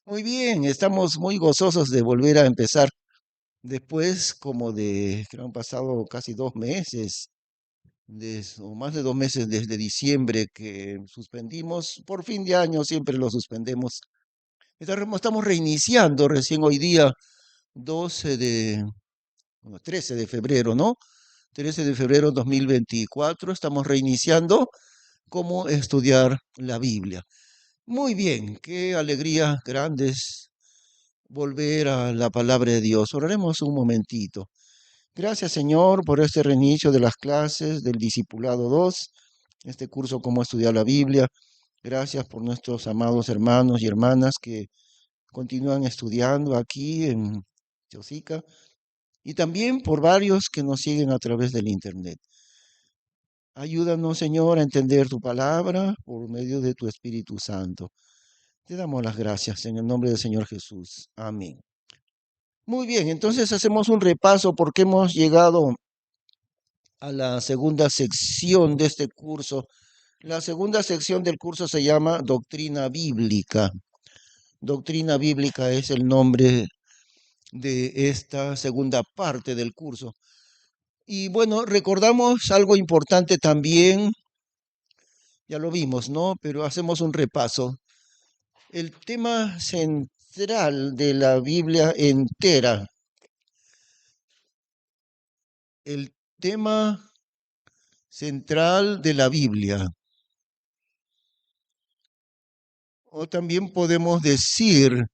Muy bien, estamos muy gozosos de volver a empezar después como de, creo han pasado casi 2 meses, o más de 2 meses desde diciembre que suspendimos, por fin de año siempre lo suspendemos. Estamos reiniciando recién hoy día, 12 de, bueno, 13 de febrero, ¿no? 13 de febrero 2024, estamos reiniciando cómo estudiar la Biblia. Muy bien, qué alegría grandes volver a la palabra de Dios. Oraremos un momentito. Gracias, Señor, por este reinicio de las clases del Discipulado 2, este curso Cómo estudiar la Biblia. Gracias por nuestros amados hermanos y hermanas que continúan estudiando aquí en Chosica y también por varios que nos siguen a través del Internet. Ayúdanos, Señor, a entender tu palabra por medio de tu Espíritu Santo. Te damos las gracias en el nombre del Señor Jesús. Amén. Muy bien, entonces hacemos un repaso porque hemos llegado a la segunda sección de este curso. La segunda sección del curso se llama Doctrina Bíblica. Doctrina Bíblica es el nombre de esta segunda parte del curso. Y bueno, recordamos algo importante también, ya lo vimos, ¿no? Pero hacemos un repaso. El tema central de la Biblia entera, el tema central de la Biblia. O también podemos decir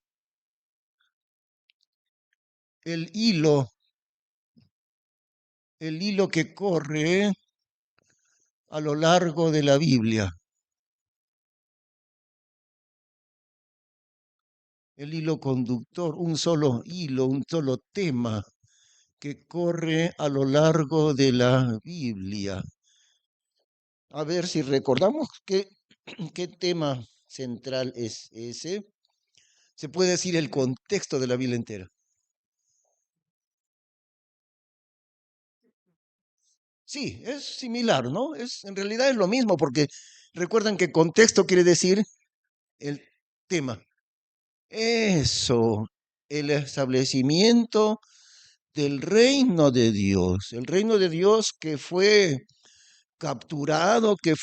el hilo, el hilo que corre a lo largo de la Biblia, el hilo conductor, un solo hilo, un solo tema que corre a lo largo de la Biblia. A ver si recordamos qué tema central es ese. Se puede decir el contexto de la Biblia entera. Sí, es similar, ¿no? En realidad es lo mismo, porque recuerdan que contexto quiere decir el tema. Eso, el establecimiento del reino de Dios, el reino de Dios que fue capturado, que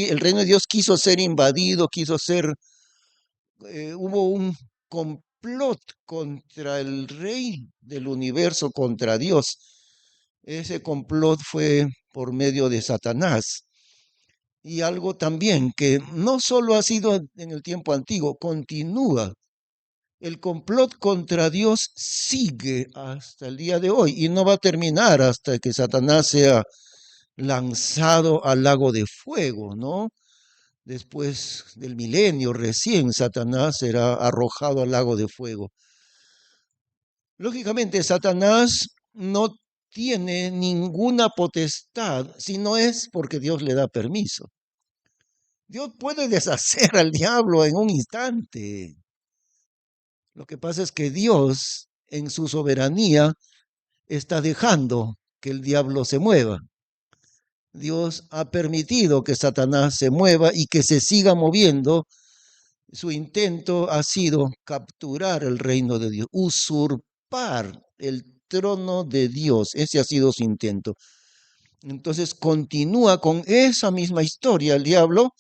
el reino de Dios quiso ser invadido, hubo un complot contra el rey del universo, contra Dios. Ese complot fue por medio de Satanás. Y algo también que no solo ha sido en el tiempo antiguo, continúa. El complot contra Dios sigue hasta el día de hoy y no va a terminar hasta que Satanás sea lanzado al lago de fuego, ¿no? Después del milenio, recién Satanás será arrojado al lago de fuego. Lógicamente, Satanás no tiene ninguna potestad si no es porque Dios le da permiso. Dios puede deshacer al diablo en un instante. Lo que pasa es que Dios, en su soberanía, está dejando que el diablo se mueva. Dios ha permitido que Satanás se mueva y que se siga moviendo. Su intento ha sido capturar el reino de Dios, usurpar el trono de Dios. Ese ha sido su intento. Entonces continúa con esa misma historia el diablo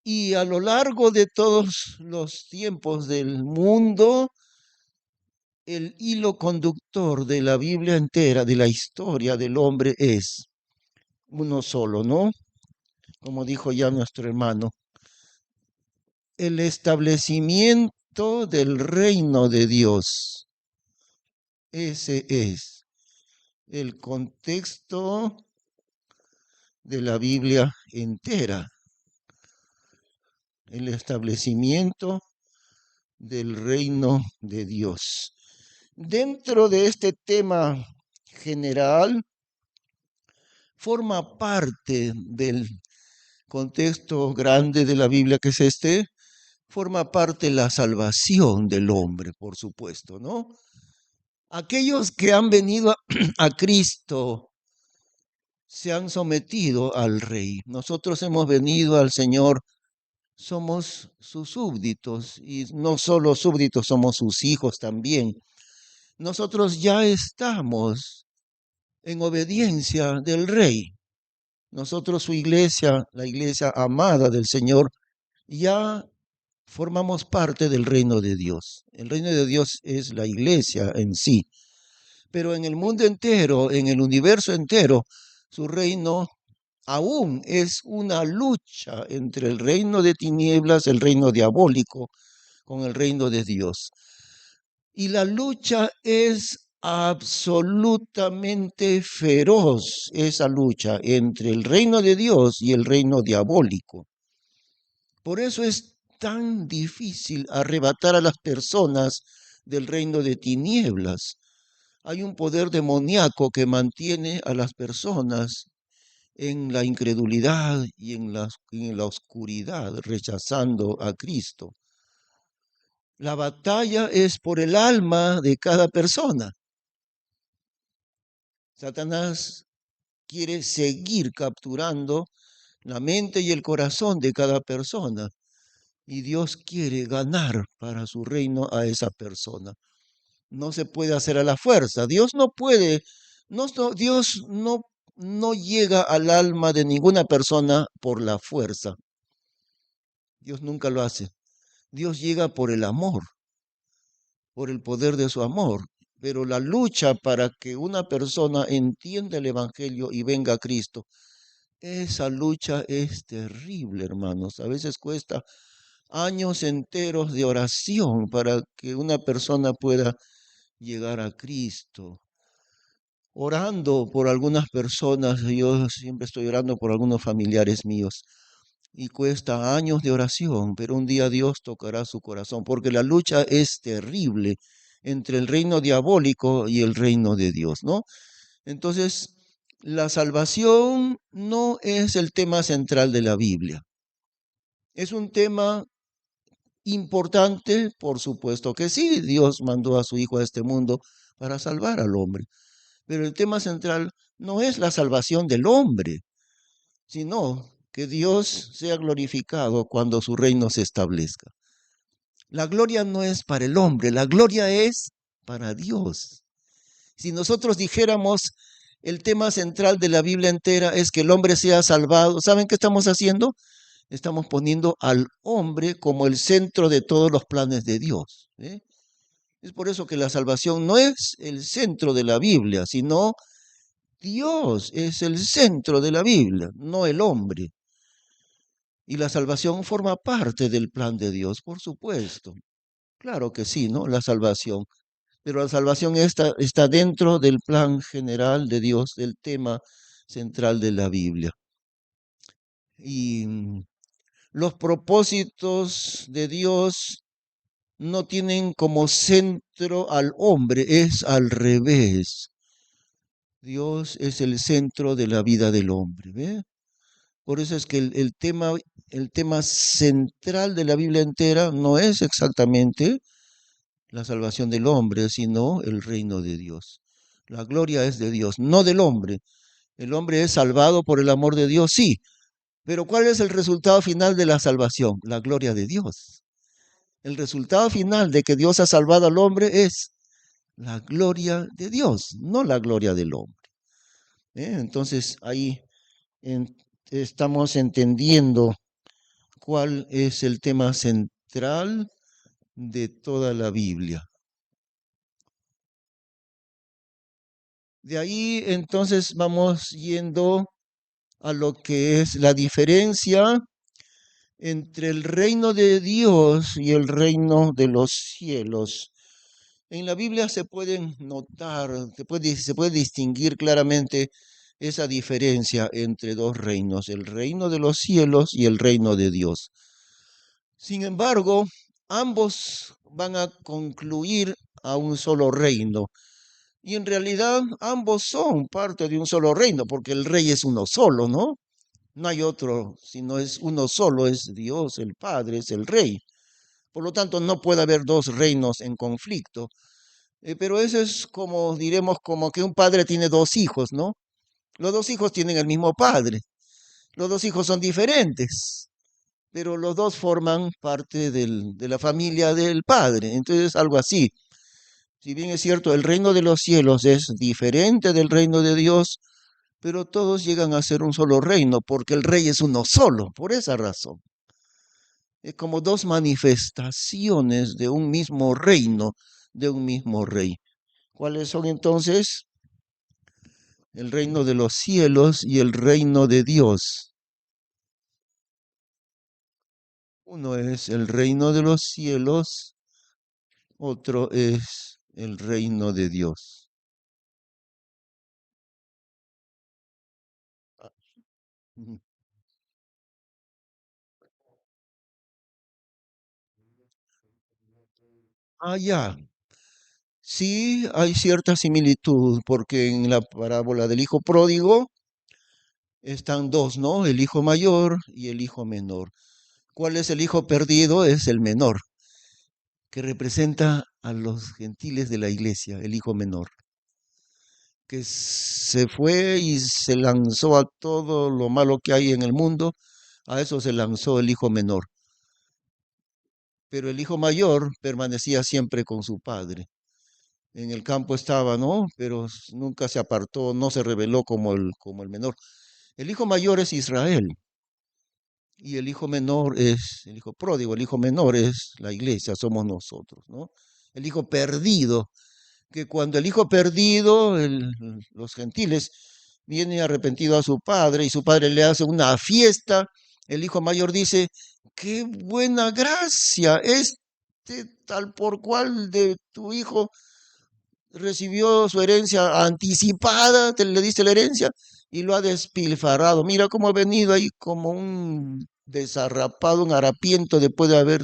y a lo largo de todos los tiempos del mundo, el hilo conductor de la Biblia entera, de la historia del hombre, es uno solo, ¿no? Como dijo ya nuestro hermano, el establecimiento del reino de Dios. Ese es el contexto de la Biblia entera, el establecimiento del reino de Dios. Dentro de este tema general, forma parte del contexto grande de la Biblia que es este, forma parte la salvación del hombre, por supuesto, ¿no? Aquellos que han venido a Cristo se han sometido al Rey. Nosotros hemos venido al Señor somos sus súbditos y no solo súbditos, somos sus hijos también. Nosotros ya estamos en obediencia del Rey. Nosotros, su iglesia, la iglesia amada del Señor, ya formamos parte del reino de Dios. El reino de Dios es la iglesia en sí, pero en el mundo entero, en el universo entero, su reino aún es una lucha entre el reino de tinieblas, el reino diabólico, con el reino de Dios. Y la lucha es absolutamente feroz, esa lucha entre el reino de Dios y el reino diabólico. Por eso es tan difícil arrebatar a las personas del reino de tinieblas. Hay un poder demoníaco que mantiene a las personas en la incredulidad y en la oscuridad, rechazando a Cristo. La batalla es por el alma de cada persona. Satanás quiere seguir capturando la mente y el corazón de cada persona. Y Dios quiere ganar para su reino a esa persona. No se puede hacer a la fuerza. Dios no puede, Dios no llega al alma de ninguna persona por la fuerza. Dios nunca lo hace. Dios llega por el amor, por el poder de su amor. Pero la lucha para que una persona entienda el Evangelio y venga a Cristo, esa lucha es terrible, hermanos. A veces cuesta años enteros de oración para que una persona pueda llegar a Cristo. Orando por algunas personas, yo siempre estoy orando por algunos familiares míos y cuesta años de oración, pero un día Dios tocará su corazón, porque la lucha es terrible entre el reino diabólico y el reino de Dios, ¿no? Entonces, la salvación no es el tema central de la Biblia. Es un tema importante, por supuesto que sí, Dios mandó a su Hijo a este mundo para salvar al hombre. Pero el tema central no es la salvación del hombre, sino que Dios sea glorificado cuando su reino se establezca. La gloria no es para el hombre, la gloria es para Dios. Si nosotros dijéramos el tema central de la Biblia entera es que el hombre sea salvado, ¿saben qué estamos haciendo? Estamos poniendo al hombre como el centro de todos los planes de Dios. Es por eso que la salvación no es el centro de la Biblia, sino Dios es el centro de la Biblia, no el hombre. Y la salvación forma parte del plan de Dios, por supuesto. Claro que sí, ¿no? La salvación. Pero la salvación está dentro del plan general de Dios, del tema central de la Biblia. Y los propósitos de Dios no tienen como centro al hombre, es al revés. Dios es el centro de la vida del hombre, ¿ve? Por eso es que el tema central de la Biblia entera no es exactamente la salvación del hombre, sino el reino de Dios. La gloria es de Dios, no del hombre. El hombre es salvado por el amor de Dios, sí, pero ¿cuál es el resultado final de la salvación? La gloria de Dios. El resultado final de que Dios ha salvado al hombre es la gloria de Dios, no la gloria del hombre. Entonces ahí estamos entendiendo cuál es el tema central de toda la Biblia. De ahí entonces vamos yendo a lo que es la diferencia entre el reino de Dios y el reino de los cielos. En la Biblia se pueden notar, se puede distinguir claramente esa diferencia entre dos reinos, el reino de los cielos y el reino de Dios. Sin embargo, ambos van a concluir a un solo reino. Y en realidad ambos son parte de un solo reino, porque el rey es uno solo, ¿no? No hay otro, sino es uno solo, es Dios, el Padre, es el Rey. Por lo tanto, no puede haber dos reinos en conflicto. Pero eso es como, diremos, como que un padre tiene dos hijos, ¿no? Los dos hijos tienen el mismo padre. Los dos hijos son diferentes, pero los dos forman parte de la familia del Padre. Entonces, algo así. Si bien es cierto, el reino de los cielos es diferente del reino de Dios, pero todos llegan a ser un solo reino, porque el rey es uno solo, por esa razón. Es como dos manifestaciones de un mismo reino, de un mismo rey. ¿Cuáles son entonces? El reino de los cielos y el reino de Dios. Uno es el reino de los cielos, otro es el reino de Dios. Ah, ujú. Ya. Sí, hay cierta similitud, porque en la parábola del hijo pródigo están dos, ¿no? El hijo mayor y el hijo menor. ¿Cuál es el hijo perdido? Es el menor, que representa a los gentiles de la iglesia, el hijo menor, que se fue y se lanzó a todo lo malo que hay en el mundo, a eso se lanzó el hijo menor. Pero el hijo mayor permanecía siempre con su padre. En el campo estaba, ¿no? Pero nunca se apartó, no se rebeló como el menor. El hijo mayor es Israel y el hijo menor es el hijo pródigo, el hijo menor es la iglesia, somos nosotros, ¿no? El hijo perdido, que cuando el hijo perdido, los gentiles, viene arrepentido a su padre y su padre le hace una fiesta, el hijo mayor dice, qué buena gracia, tal por cual de tu hijo recibió su herencia anticipada, le diste la herencia y lo ha despilfarrado. Mira cómo ha venido ahí como un desarrapado, un harapiento después de haber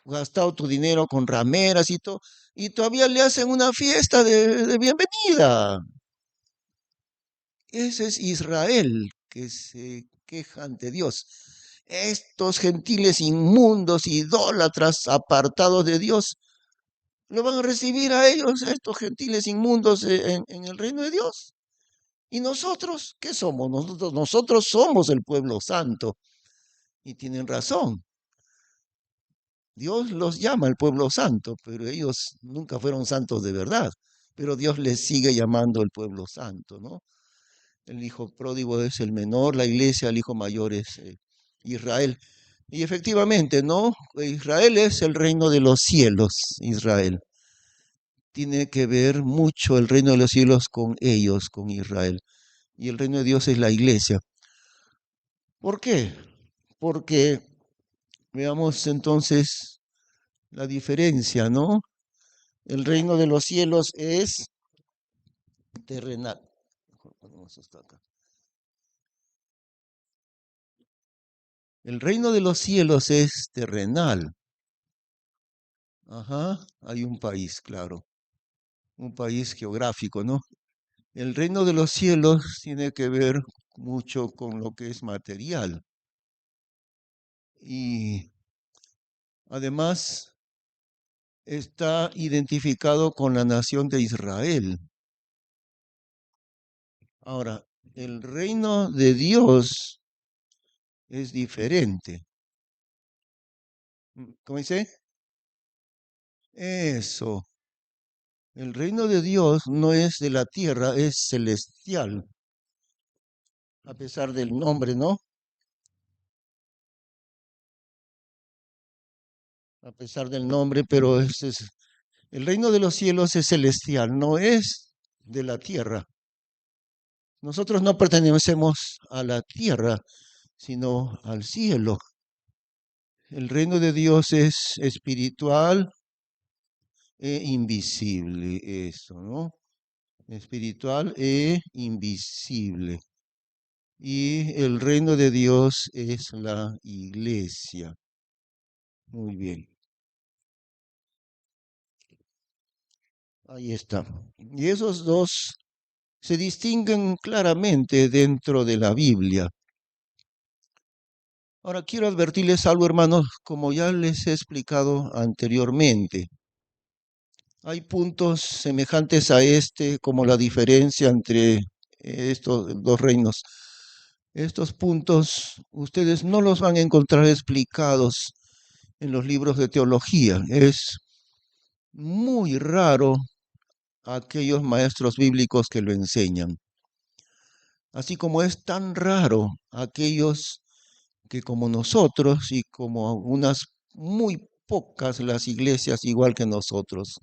gastado tu dinero con rameras y todo, y todavía le hacen una fiesta de bienvenida. Ese es Israel que se queja ante Dios. Estos gentiles inmundos, idólatras, apartados de Dios, lo van a recibir a ellos, a estos gentiles inmundos en el reino de Dios. ¿Y nosotros qué somos? Nosotros somos el pueblo santo. Y tienen razón. Dios los llama el pueblo santo, pero ellos nunca fueron santos de verdad. Pero Dios les sigue llamando el pueblo santo, ¿no? El hijo pródigo es el menor, la iglesia, el hijo mayor es Israel. Y efectivamente, ¿no? Israel es el reino de los cielos, Israel. Tiene que ver mucho el reino de los cielos con ellos, con Israel. Y el reino de Dios es la iglesia. ¿Por qué? Porque veamos entonces la diferencia, ¿no? El reino de los cielos es terrenal. Mejor ponemos esto acá. El reino de los cielos es terrenal. Ajá, hay un país, claro, un país geográfico, ¿no? El reino de los cielos tiene que ver mucho con lo que es material. Y además está identificado con la nación de Israel. Ahora, el reino de Dios es diferente. ¿Cómo dice? Eso. El reino de Dios no es de la tierra, es celestial, a pesar del nombre, ¿no? A pesar del nombre, pero el reino de los cielos es celestial, no es de la tierra. Nosotros no pertenecemos a la tierra, sino al cielo. El reino de Dios es espiritual e invisible, eso, ¿no? Espiritual e invisible. Y el reino de Dios es la iglesia. Muy bien, ahí está. Y esos dos se distinguen claramente dentro de la Biblia. Ahora quiero advertirles algo, hermanos, como ya les he explicado anteriormente. Hay puntos semejantes a este, como la diferencia entre estos dos reinos. Estos puntos ustedes no los van a encontrar explicados en los libros de teología. Es muy raro aquellos maestros bíblicos que lo enseñan. Así como es tan raro aquellos que como nosotros y como unas muy pocas las iglesias igual que nosotros,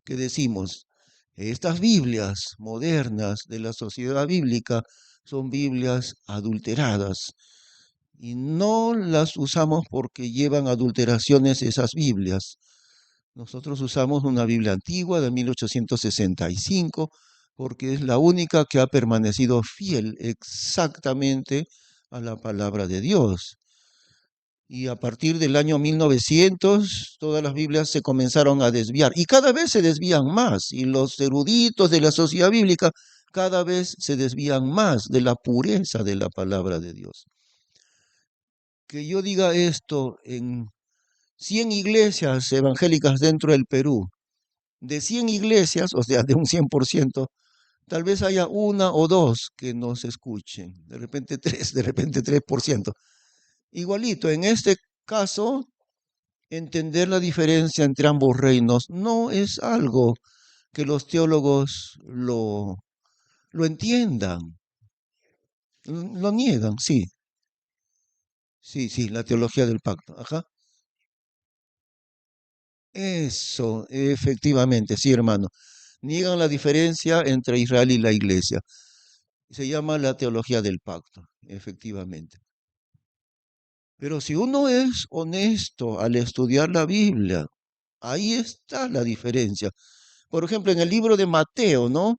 que decimos, estas Biblias modernas de la sociedad bíblica son Biblias adulteradas y no las usamos porque llevan adulteraciones esas Biblias. Nosotros usamos una Biblia antigua de 1865 porque es la única que ha permanecido fiel exactamente a la palabra de Dios. Y a partir del año 1900, todas las Biblias se comenzaron a desviar y cada vez se desvían más. Y los eruditos de la sociedad bíblica cada vez se desvían más de la pureza de la palabra de Dios. Que yo diga esto en 100 iglesias evangélicas dentro del Perú, de 100 iglesias, o sea, de un 100%, tal vez haya una o dos que nos escuchen, de repente tres, de repente 3%. Igualito, en este caso, entender la diferencia entre ambos reinos no es algo que los teólogos lo entiendan, lo niegan, sí, sí, sí, la teología del pacto, ajá. Eso, efectivamente, sí, hermano. Niegan la diferencia entre Israel y la iglesia. Se llama la teología del pacto, efectivamente. Pero si uno es honesto al estudiar la Biblia, ahí está la diferencia. Por ejemplo, en el libro de Mateo, ¿no?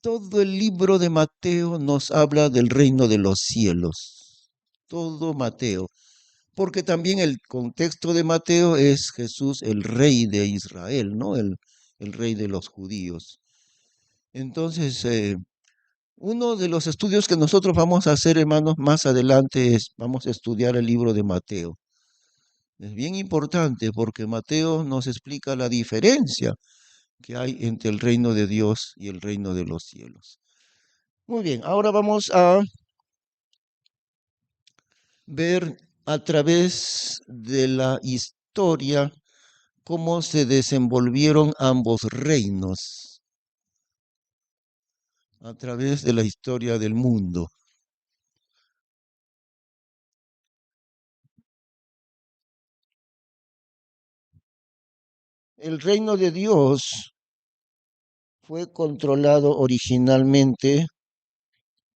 Todo el libro de Mateo nos habla del reino de los cielos. Todo Mateo. Porque también el contexto de Mateo es Jesús, el rey de Israel, ¿no? El rey de los judíos. Entonces, uno de los estudios que nosotros vamos a hacer, hermanos, más adelante es, vamos a estudiar el libro de Mateo. Es bien importante porque Mateo nos explica la diferencia que hay entre el reino de Dios y el reino de los cielos. Muy bien, ahora vamos a ver a través de la historia cómo se desenvolvieron ambos reinos, a través de la historia del mundo. El reino de Dios fue controlado originalmente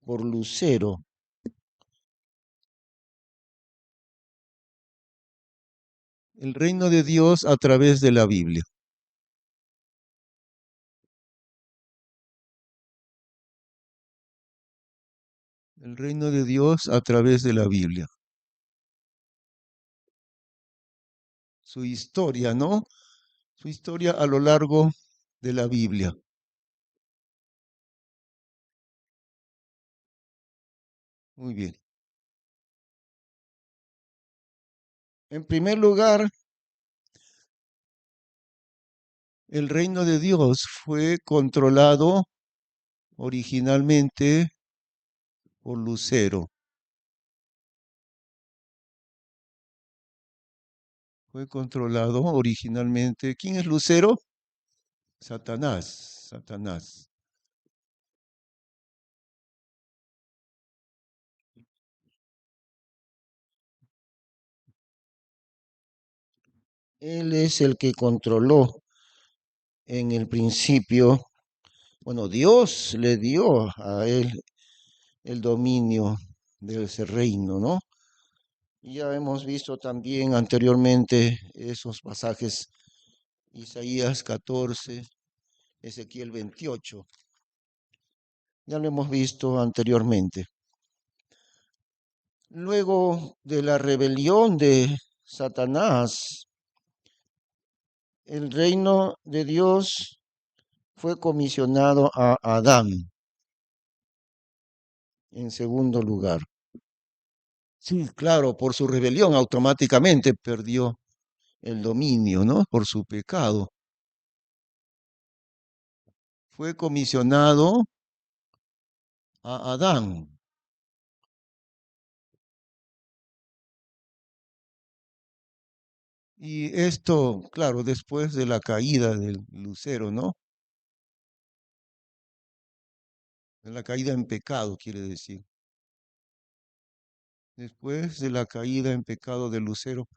por Lucero. El reino de Dios a través de la Biblia. El reino de Dios a través de la Biblia. Su historia, ¿no? Su historia a lo largo de la Biblia. Muy bien. En primer lugar, el reino de Dios fue controlado originalmente por Lucero. Fue controlado originalmente. ¿Quién es Lucero? Satanás. Satanás. Él es el que controló en el principio. Bueno, Dios le dio a él el dominio de ese reino, ¿no? Ya hemos visto también anteriormente esos pasajes, Isaías 14, Ezequiel 28. Ya lo hemos visto anteriormente. Luego de la rebelión de Satanás, el reino de Dios fue comisionado a Adán en segundo lugar. Sí, claro, por su rebelión automáticamente perdió el dominio, ¿no? Por su pecado. Fue comisionado a Adán. Y esto, claro, después de la caída del lucero, ¿no? De la caída en pecado, quiere decir. Después de la caída en pecado del lucero.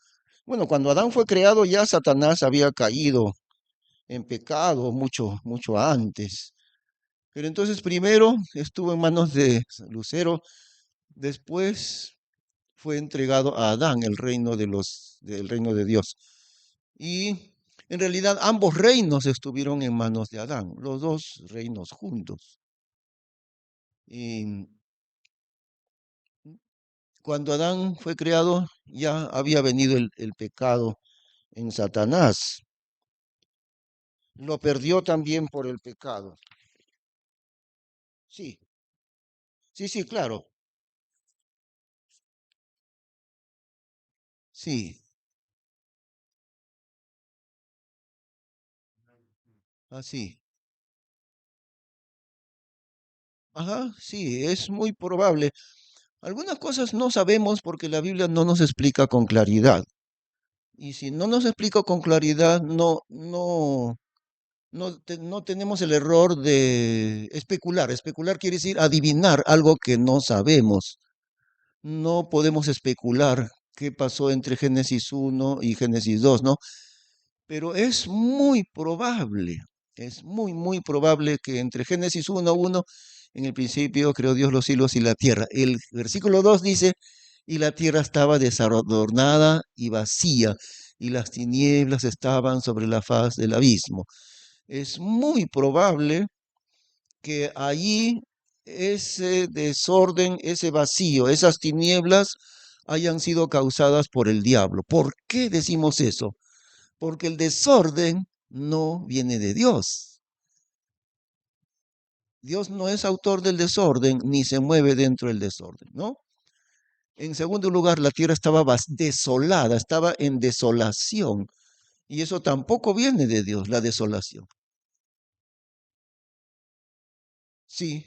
Bueno, cuando Adán fue creado ya Satanás había caído en pecado mucho, mucho antes. Pero entonces primero estuvo en manos de Lucero, después fue entregado a Adán el reino del reino de Dios. Y en realidad ambos reinos estuvieron en manos de Adán, los dos reinos juntos. Y cuando Adán fue creado, ya había venido el pecado en Satanás. Lo perdió también por el pecado. Sí, sí, sí, claro. Sí, así. Ajá, sí, es muy probable. Algunas cosas no sabemos porque la Biblia no nos explica con claridad. Y si no nos explica con claridad, no tenemos el error de especular. Especular quiere decir adivinar algo que no sabemos. No podemos especular qué pasó entre Génesis 1 y Génesis 2, ¿no? Pero es muy, muy probable que entre Génesis 1:1, en el principio creó Dios los cielos y la tierra. El versículo 2 dice, y la tierra estaba desadornada y vacía, y las tinieblas estaban sobre la faz del abismo. Es muy probable que allí ese desorden, ese vacío, esas tinieblas hayan sido causadas por el diablo. ¿Por qué decimos eso? Porque el desorden no viene de Dios. Dios no es autor del desorden ni se mueve dentro del desorden, ¿no? En segundo lugar, la tierra estaba desolada, estaba en desolación. Y eso tampoco viene de Dios, la desolación. Sí,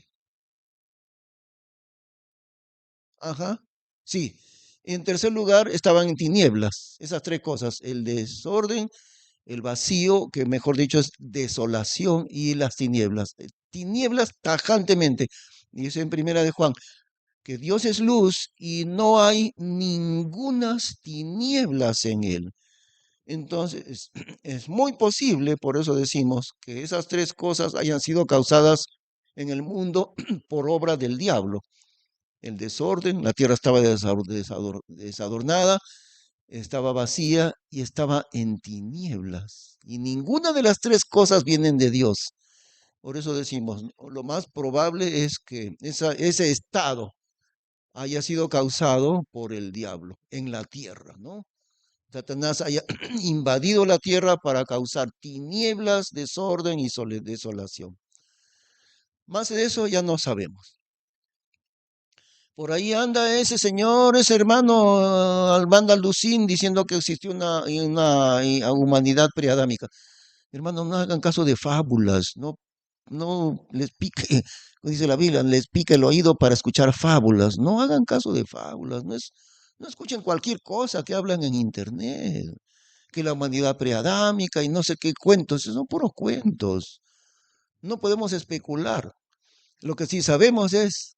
ajá, sí. En tercer lugar, estaban en tinieblas. Esas tres cosas, el desorden, el vacío, que mejor dicho es desolación, y las tinieblas. Tinieblas tajantemente. Dice en primera de Juan, que Dios es luz y no hay ningunas tinieblas en él. Entonces, es muy posible, por eso decimos, que esas tres cosas hayan sido causadas en el mundo por obra del diablo. El desorden, la tierra estaba desadornada, estaba vacía y estaba en tinieblas. Y ninguna de las tres cosas vienen de Dios. Por eso decimos, lo más probable es que ese estado haya sido causado por el diablo en la tierra, ¿no? Satanás haya invadido la tierra para causar tinieblas, desorden y desolación. Más de eso ya no sabemos. Por ahí anda ese señor, ese hermano Albanda Lucín diciendo que existió una humanidad preadámica. Hermano, no hagan caso de fábulas, no les pique, como dice la Biblia, les pique el oído para escuchar fábulas. No hagan caso de fábulas, no escuchen cualquier cosa que hablan en internet, que la humanidad preadámica y no sé qué cuentos, esos son puros cuentos. No podemos especular. Lo que sí sabemos es,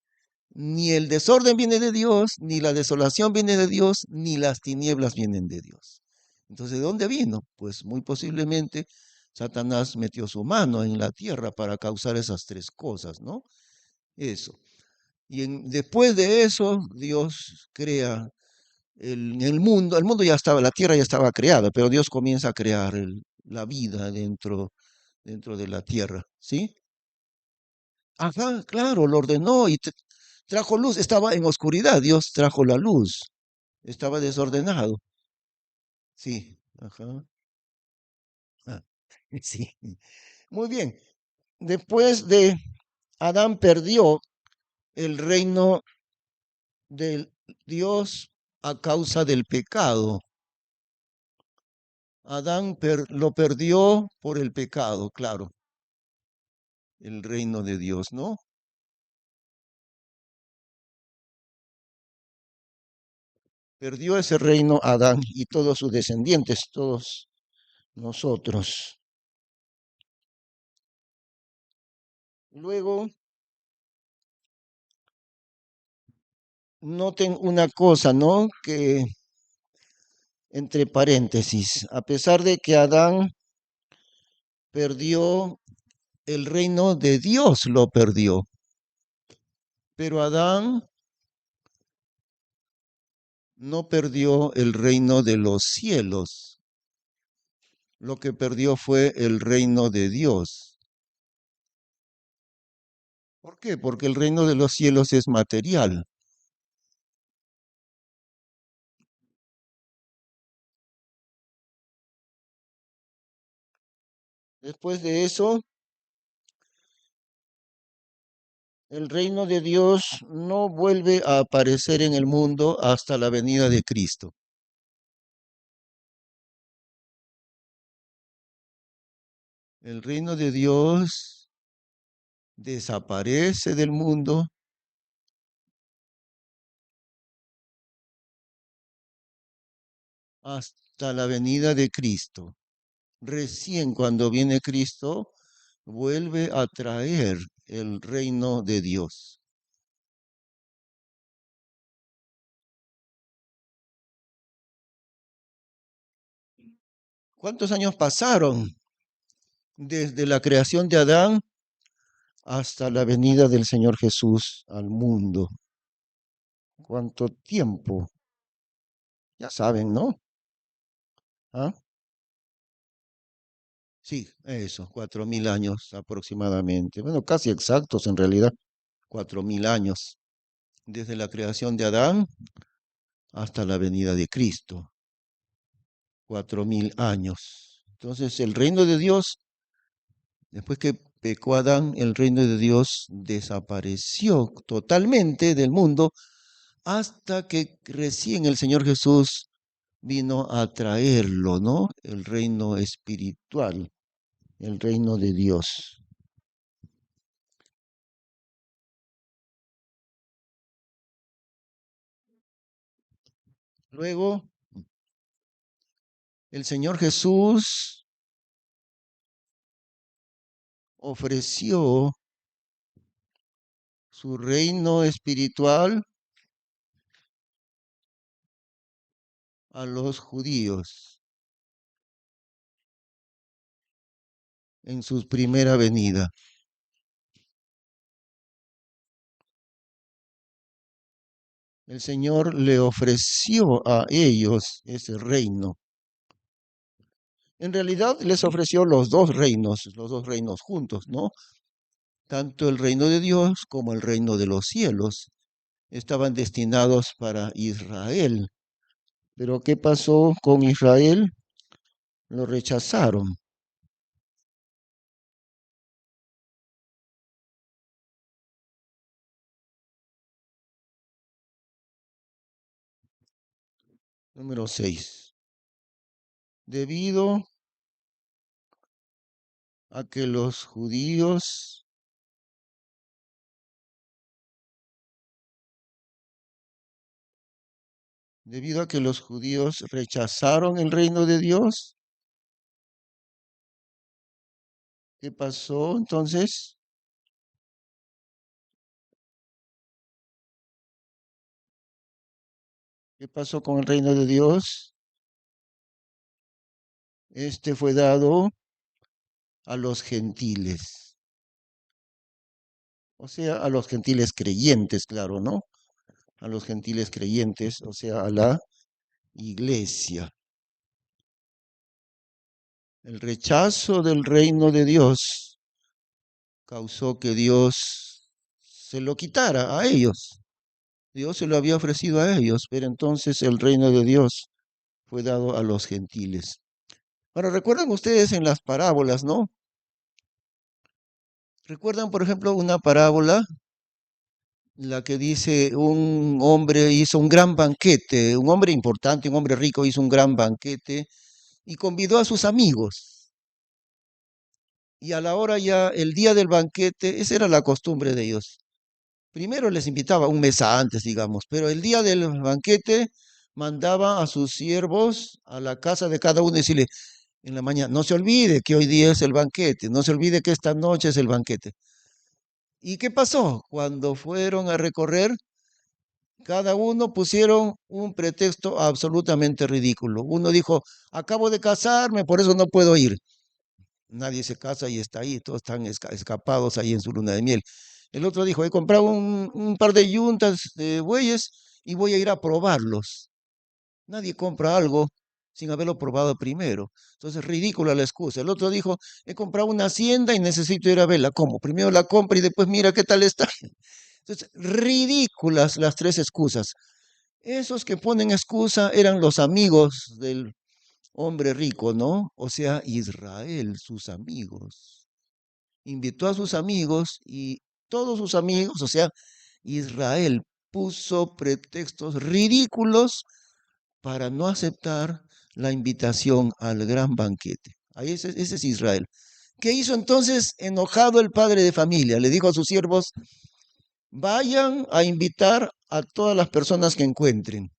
ni el desorden viene de Dios, ni la desolación viene de Dios, ni las tinieblas vienen de Dios. Entonces, ¿de dónde vino? Pues muy posiblemente Satanás metió su mano en la tierra para causar esas tres cosas, ¿no? Eso. Y después de eso, Dios crea el mundo ya estaba, la tierra ya estaba creada, pero Dios comienza a crear la vida dentro de la tierra, ¿sí? Ajá, claro, lo ordenó y trajo luz, estaba en oscuridad, Dios trajo la luz, estaba desordenado, sí, ajá, ah, sí. Muy bien, después de Adán perdió el reino del Dios a causa del pecado. Adán lo perdió por el pecado, claro, el reino de Dios, ¿no? Perdió ese reino Adán y todos sus descendientes, todos nosotros. Luego, noten una cosa, ¿no? Que entre paréntesis, a pesar de que Adán perdió el reino de Dios, lo perdió, pero Adán no perdió el reino de los cielos, lo que perdió fue el reino de Dios. ¿Por qué? Porque el reino de los cielos es material. Después de eso, el reino de Dios no vuelve a aparecer en el mundo hasta la venida de Cristo. El reino de Dios desaparece del mundo hasta la venida de Cristo. Recién cuando viene Cristo, vuelve a traer el reino de Dios. ¿Cuántos años pasaron desde la creación de Adán hasta la venida del Señor Jesús al mundo? ¿Cuánto tiempo? Ya saben, ¿no? ¿Ah? Sí, eso, 4000 años aproximadamente. Bueno, casi exactos en realidad, 4000 años, desde la creación de Adán hasta la venida de Cristo, 4000 años. Entonces, el reino de Dios, después que pecó Adán, el reino de Dios desapareció totalmente del mundo hasta que recién el Señor Jesús vino a traerlo, ¿no? El reino espiritual, el reino de Dios. Luego, el Señor Jesús ofreció su reino espiritual a los judíos en su primera venida. El Señor le ofreció a ellos ese reino. En realidad les ofreció los dos reinos juntos, ¿no? Tanto el reino de Dios como el reino de los cielos estaban destinados para Israel. Pero ¿qué pasó con Israel? Lo rechazaron. Número 6. Debido a que los judíos, debido a que los judíos rechazaron el reino de Dios, ¿qué pasó entonces? ¿Qué pasó con el reino de Dios? Este fue dado a los gentiles, o sea, a los gentiles creyentes, claro, ¿no? A los gentiles creyentes, o sea, a la iglesia. El rechazo del reino de Dios causó que Dios se lo quitara a ellos. Dios se lo había ofrecido a ellos, pero entonces el reino de Dios fue dado a los gentiles. Ahora, recuerdan ustedes en las parábolas, ¿no? ¿Recuerdan, por ejemplo, una parábola, la que dice un hombre hizo un gran banquete, un hombre importante, un hombre rico hizo un gran banquete y convidó a sus amigos? Y a la hora ya, el día del banquete, esa era la costumbre de ellos. Primero les invitaba un mes antes, digamos, pero el día del banquete mandaba a sus siervos a la casa de cada uno y decirle en la mañana, no se olvide que hoy día es el banquete, no se olvide que esta noche es el banquete. ¿Y qué pasó? Cuando fueron a recorrer, cada uno pusieron un pretexto absolutamente ridículo. Uno dijo, acabo de casarme, por eso no puedo ir. Nadie se casa y está ahí, todos están escapados ahí en su luna de miel. El otro dijo, he comprado un par de yuntas de bueyes y voy a ir a probarlos. Nadie compra algo sin haberlo probado primero. Entonces, ridícula la excusa. El otro dijo, he comprado una hacienda y necesito ir a verla. ¿Cómo? Primero la compra y después mira qué tal está. Entonces, ridículas las tres excusas. Esos que ponen excusa eran los amigos del hombre rico, ¿no? O sea, Israel, sus amigos. Invitó a sus amigos y todos sus amigos, o sea, Israel puso pretextos ridículos para no aceptar la invitación al gran banquete. Ahí ese es Israel. ¿Qué hizo entonces enojado el padre de familia? Le dijo a sus siervos, vayan a invitar a todas las personas que encuentren.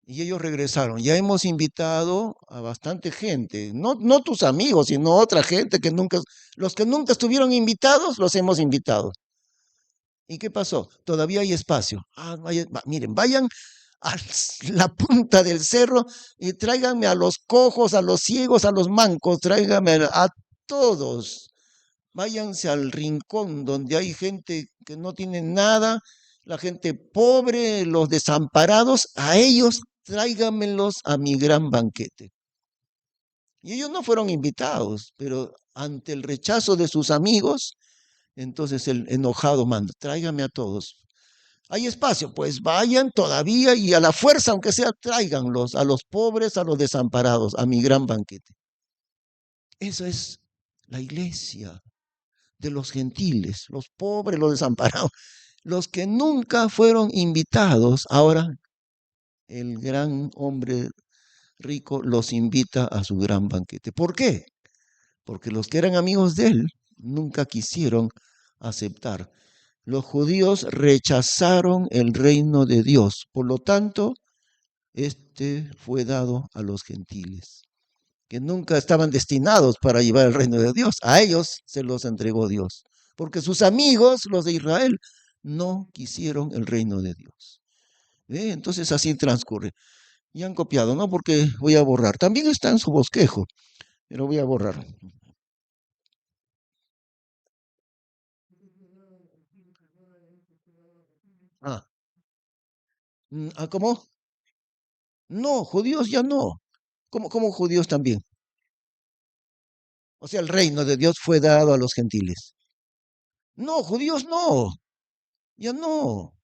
Y ellos regresaron. Ya hemos invitado a bastante gente, no, no tus amigos, sino otra gente que nunca, los que nunca estuvieron invitados, los hemos invitado. ¿Y qué pasó? Todavía hay espacio. Miren, vayan a la punta del cerro y tráiganme a los cojos, a los ciegos, a los mancos, tráiganme a todos. Váyanse al rincón donde hay gente que no tiene nada, la gente pobre, los desamparados, a ellos tráigamelos a mi gran banquete. Y ellos no fueron invitados, pero ante el rechazo de sus amigos, entonces el enojado manda, tráigame a todos. Hay espacio, pues vayan todavía y a la fuerza, aunque sea, tráiganlos a los pobres, a los desamparados, a mi gran banquete. Eso es la iglesia de los gentiles, los pobres, los desamparados, los que nunca fueron invitados. Ahora el gran hombre rico los invita a su gran banquete. ¿Por qué? Porque los que eran amigos de él nunca quisieron aceptar. Los judíos rechazaron el reino de Dios, por lo tanto, este fue dado a los gentiles, que nunca estaban destinados para llevar el reino de Dios. A ellos se los entregó Dios, porque sus amigos, los de Israel, no quisieron el reino de Dios. Entonces así transcurre. Y han copiado, ¿no? Porque voy a borrar. También está en su bosquejo, pero voy a borrar. Ah, ¿cómo? No, judíos ya no. ¿Cómo judíos también? O sea, el reino de Dios fue dado a los gentiles. No, judíos no, ya no.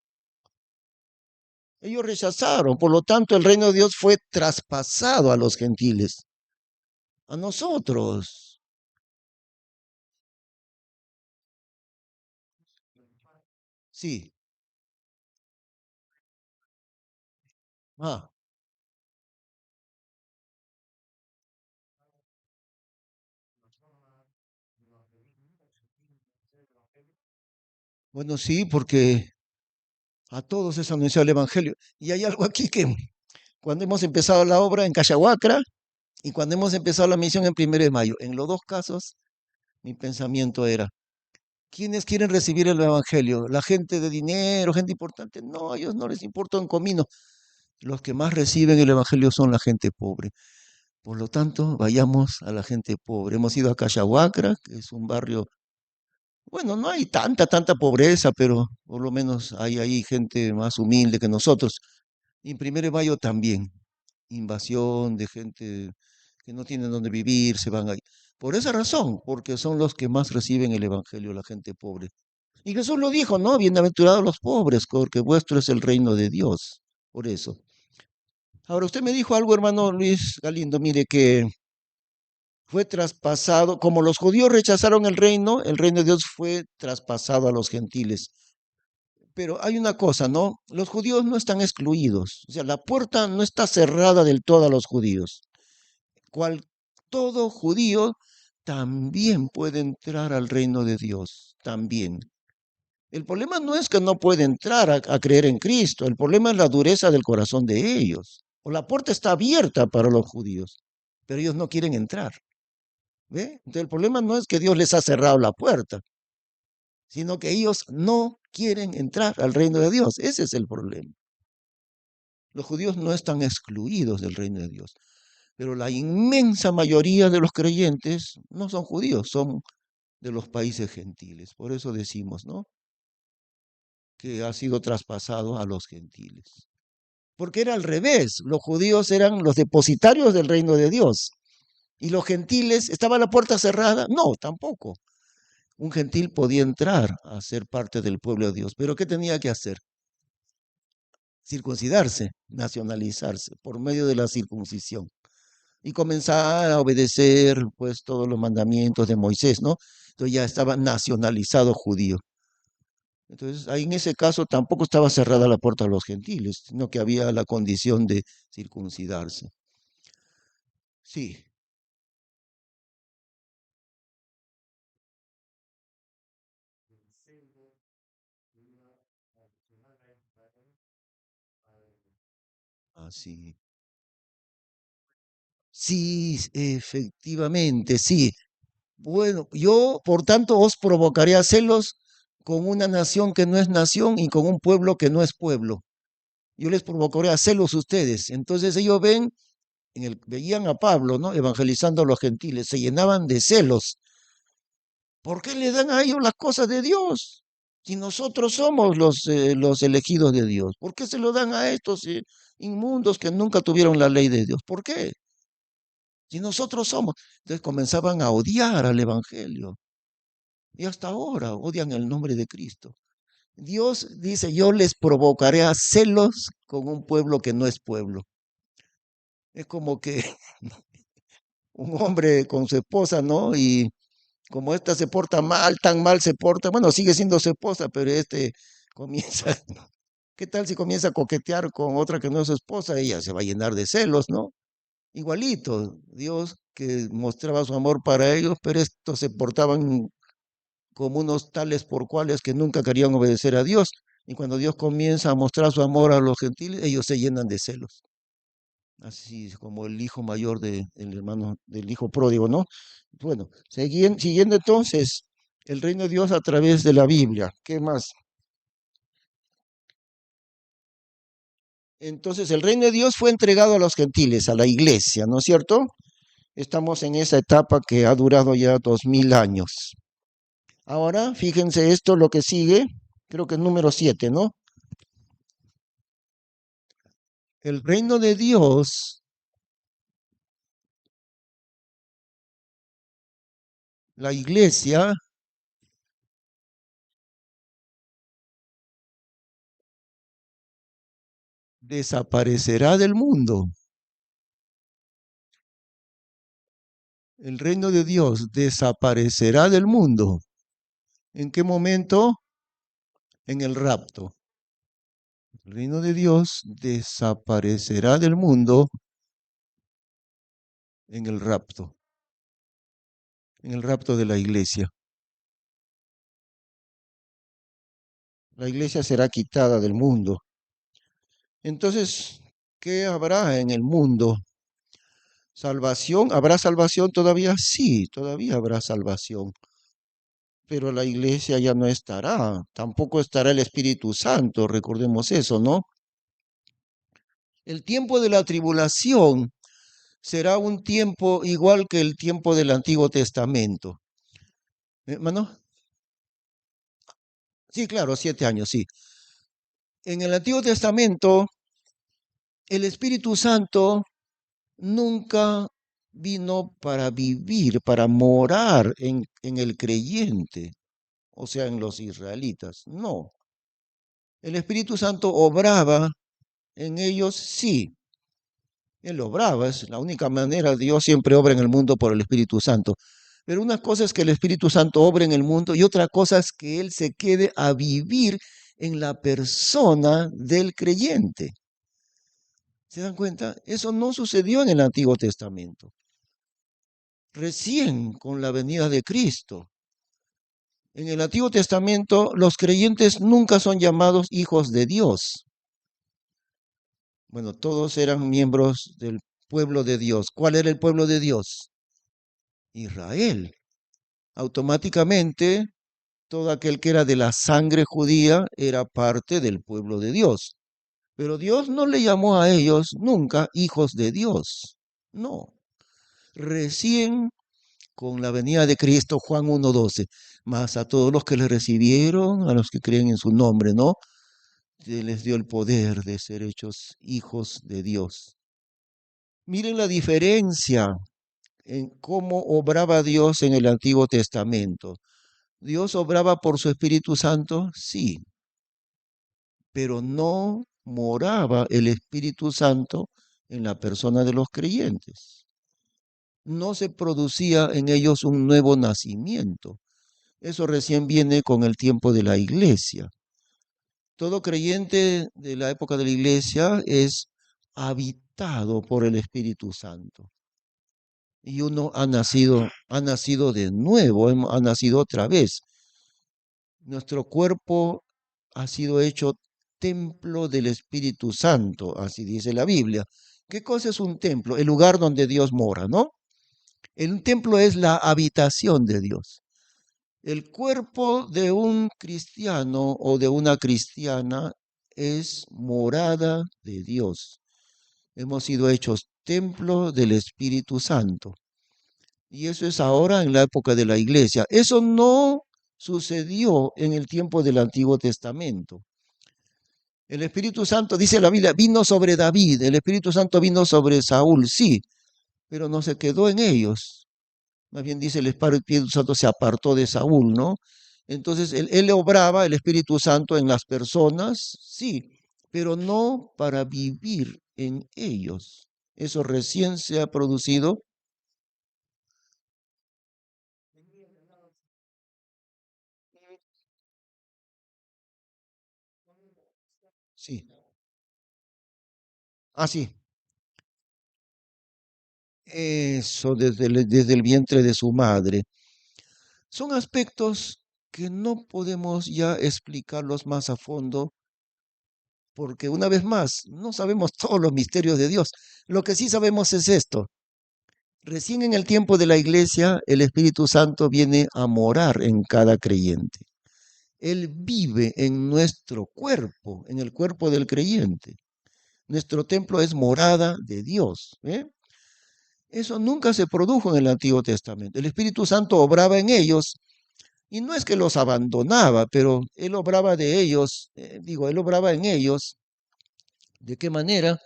Ellos rechazaron, por lo tanto el reino de Dios fue traspasado a los gentiles, a nosotros. Sí. Ah, bueno, sí, porque a todos es anunciado el Evangelio. Y hay algo aquí que cuando hemos empezado la obra en Cachahuacra y cuando hemos empezado la misión en 1 de Mayo, en los dos casos, mi pensamiento era, ¿quiénes quieren recibir el Evangelio? ¿La gente de dinero, gente importante? No, a ellos no les importa un comino. Los que más reciben el Evangelio son la gente pobre. Por lo tanto, vayamos a la gente pobre. Hemos ido a Cachahuacra, que es un barrio, bueno, no hay tanta pobreza, pero por lo menos hay ahí gente más humilde que nosotros. Y en 1 de Mayo también, invasión de gente que no tienen dónde vivir, se van ahí. Por esa razón, porque son los que más reciben el Evangelio, la gente pobre. Y Jesús lo dijo, ¿no? Bienaventurados los pobres, porque vuestro es el reino de Dios. Por eso. Ahora, usted me dijo algo, hermano Luis Galindo, mire que fue traspasado, como los judíos rechazaron el reino de Dios fue traspasado a los gentiles. Pero hay una cosa, ¿no? Los judíos no están excluidos, o sea, la puerta no está cerrada del todo a los judíos. Cual, todo judío también puede entrar al reino de Dios, también. El problema no es que no pueden entrar a creer en Cristo, el problema es la dureza del corazón de ellos. O la puerta está abierta para los judíos, pero ellos no quieren entrar. ¿Ve? Entonces el problema no es que Dios les ha cerrado la puerta, sino que ellos no quieren entrar al reino de Dios. Ese es el problema. Los judíos no están excluidos del reino de Dios, pero la inmensa mayoría de los creyentes no son judíos, son de los países gentiles. Por eso decimos, ¿no? Que ha sido traspasado a los gentiles. Porque era al revés, los judíos eran los depositarios del reino de Dios. ¿Y los gentiles, estaba la puerta cerrada? No, tampoco. Un gentil podía entrar a ser parte del pueblo de Dios, pero ¿qué tenía que hacer? Circuncidarse, nacionalizarse por medio de la circuncisión y comenzar a obedecer pues todos los mandamientos de Moisés, ¿no? Entonces ya estaba nacionalizado judío. Entonces, ahí en ese caso tampoco estaba cerrada la puerta a los gentiles, sino que había la condición de circuncidarse. Sí, así. Sí, efectivamente, sí. Bueno, yo, por tanto, os provocaré a celos con una nación que no es nación y con un pueblo que no es pueblo. Yo les provocaré a celos ustedes. Entonces ellos veían a Pablo, ¿no? Evangelizando a los gentiles, se llenaban de celos. ¿Por qué le dan a ellos las cosas de Dios? Si nosotros somos los elegidos de Dios, ¿por qué se lo dan a estos inmundos que nunca tuvieron la ley de Dios? ¿Por qué? Si nosotros somos. Entonces comenzaban a odiar al Evangelio y hasta ahora odian el nombre de Cristo. Dios dice, yo les provocaré a celos con un pueblo que no es pueblo. Es como que un hombre con su esposa, ¿no? Y como esta se porta mal, tan mal se porta, bueno, sigue siendo su esposa, pero este comienza, ¿qué tal si comienza a coquetear con otra que no es su esposa? Ella se va a llenar de celos, ¿no? Igualito, Dios que mostraba su amor para ellos, pero estos se portaban como unos tales por cuales que nunca querían obedecer a Dios. Y cuando Dios comienza a mostrar su amor a los gentiles, ellos se llenan de celos. Así como el hijo mayor del hermano, del hijo pródigo, ¿no? Bueno, siguiendo entonces el reino de Dios a través de la Biblia. ¿Qué más? Entonces, el reino de Dios fue entregado a los gentiles, a la iglesia, ¿no es cierto? Estamos en esa etapa que ha durado ya 2000 años. Ahora, fíjense esto, lo que sigue, creo que es número 7, ¿no? El reino de Dios, la iglesia, desaparecerá del mundo. El reino de Dios desaparecerá del mundo. ¿En qué momento? En el rapto. El reino de Dios desaparecerá del mundo en el rapto de la iglesia. La iglesia será quitada del mundo. Entonces, ¿qué habrá en el mundo? ¿Salvación? ¿Habrá salvación todavía? Sí, todavía habrá salvación. Pero la iglesia ya no estará. Tampoco estará el Espíritu Santo, recordemos eso, ¿no? El tiempo de la tribulación será un tiempo igual que el tiempo del Antiguo Testamento. Hermano, sí, claro, 7 años, sí. En el Antiguo Testamento, el Espíritu Santo nunca vino para vivir, para morar en el creyente, o sea, en los israelitas. No. El Espíritu Santo obraba en ellos, sí. Él obraba, es la única manera. Dios siempre obra en el mundo por el Espíritu Santo. Pero una cosa es que el Espíritu Santo obre en el mundo y otra cosa es que Él se quede a vivir en la persona del creyente. ¿Se dan cuenta? Eso no sucedió en el Antiguo Testamento. Recién con la venida de Cristo, En el Antiguo Testamento, los creyentes nunca son llamados hijos de Dios. Bueno, todos eran miembros del pueblo de Dios. ¿Cuál era el pueblo de Dios? Israel. Automáticamente, todo aquel que era de la sangre judía era parte del pueblo de Dios. Pero Dios no le llamó a ellos nunca hijos de Dios. No. Recién con la venida de Cristo, Juan 1:12, más a todos los que le recibieron, a los que creen en su nombre, ¿no? Se les dio el poder de ser hechos hijos de Dios. Miren la diferencia en cómo obraba Dios en el Antiguo Testamento. ¿Dios obraba por su Espíritu Santo? Sí, pero no moraba el Espíritu Santo en la persona de los creyentes. No se producía en ellos un nuevo nacimiento. Eso recién viene con el tiempo de la iglesia. Todo creyente de la época de la iglesia es habitado por el Espíritu Santo. Y uno ha nacido de nuevo, ha nacido otra vez. Nuestro cuerpo ha sido hecho templo del Espíritu Santo, así dice la Biblia. ¿Qué cosa es un templo? El lugar donde Dios mora, ¿no? El templo es la habitación de Dios. El cuerpo de un cristiano o de una cristiana es morada de Dios. Hemos sido hechos templo del Espíritu Santo. Y eso es ahora en la época de la iglesia. Eso no sucedió en el tiempo del Antiguo Testamento. El Espíritu Santo, dice la Biblia, vino sobre David, el Espíritu Santo vino sobre Saúl, sí, pero no se quedó en ellos. Más bien dice el Espíritu Santo se apartó de Saúl, ¿no? Entonces él obraba el Espíritu Santo en las personas, sí, pero no para vivir en ellos. Eso recién se ha producido. Sí, sí, eso desde el vientre de su madre. Son aspectos que no podemos ya explicarlos más a fondo porque una vez más, no sabemos todos los misterios de Dios. Lo que sí sabemos es esto. Recién en el tiempo de la iglesia, el Espíritu Santo viene a morar en cada creyente. Él vive en nuestro cuerpo, en el cuerpo del creyente. Nuestro templo es morada de Dios. ¿Eh? Eso nunca se produjo en el Antiguo Testamento. El Espíritu Santo obraba en ellos y no es que los abandonaba, pero Él obraba de ellos, Él obraba en ellos. ¿De qué manera?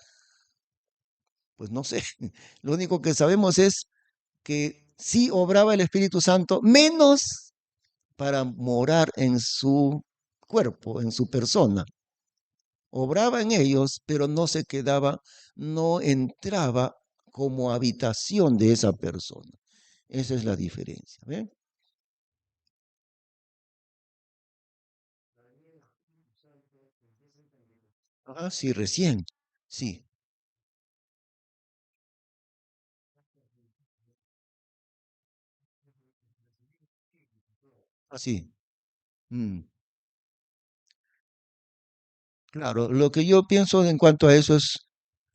Pues no sé. Lo único que sabemos es que sí obraba el Espíritu Santo, menos para morar en su cuerpo, en su persona. Obraba en ellos, pero no se quedaba, no entraba como habitación de esa persona. Esa es la diferencia. ¿Ve? Sí, recién. Sí, así. Mm, claro, lo que yo pienso en cuanto a eso es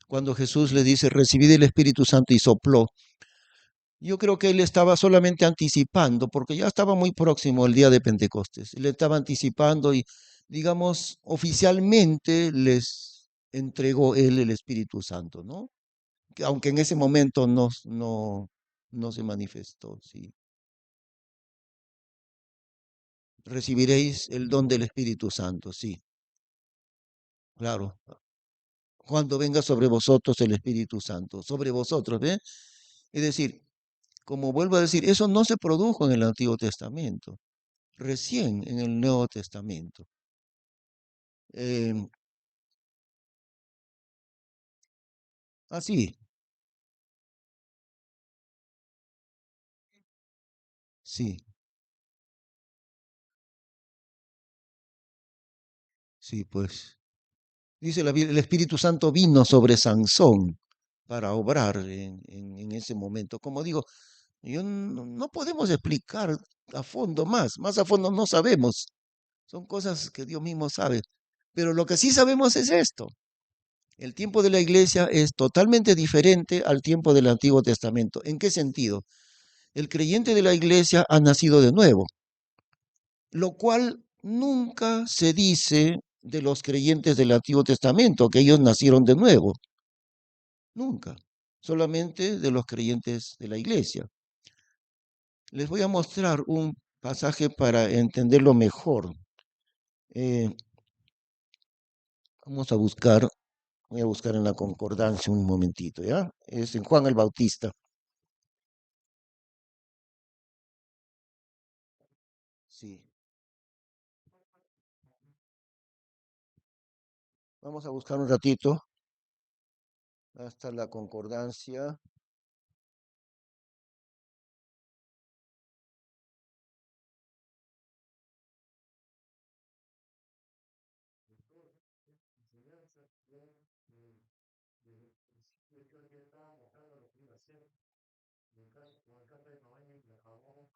cuando Jesús le dice, recibid el Espíritu Santo y sopló. Yo creo que él estaba solamente anticipando, porque ya estaba muy próximo el día de Pentecostés. Él estaba anticipando y, digamos, oficialmente les entregó él el Espíritu Santo, ¿no? Aunque en ese momento no se manifestó, sí. Recibiréis el don del Espíritu Santo, sí, claro. Cuando venga sobre vosotros el Espíritu Santo, sobre vosotros, ¿ven? Es decir, como vuelvo a decir, eso no se produjo en el Antiguo Testamento, recién en el Nuevo Testamento. Eh, sí, sí, sí, pues. Dice la Biblia, el Espíritu Santo vino sobre Sansón para obrar en ese momento. Como digo, no podemos explicar a fondo más a fondo no sabemos. Son cosas que Dios mismo sabe. Pero lo que sí sabemos es esto. El tiempo de la iglesia es totalmente diferente al tiempo del Antiguo Testamento. ¿En qué sentido? El creyente de la iglesia ha nacido de nuevo, lo cual nunca se dice de los creyentes del Antiguo Testamento, que ellos nacieron de nuevo. Nunca. Solamente de los creyentes de la iglesia. Les voy a mostrar un pasaje para entenderlo mejor. Eh, vamos a buscar, voy a buscar en la concordancia un momentito, ¿ya? Es en Juan el Bautista. Sí. Vamos a buscar un ratito hasta la concordancia.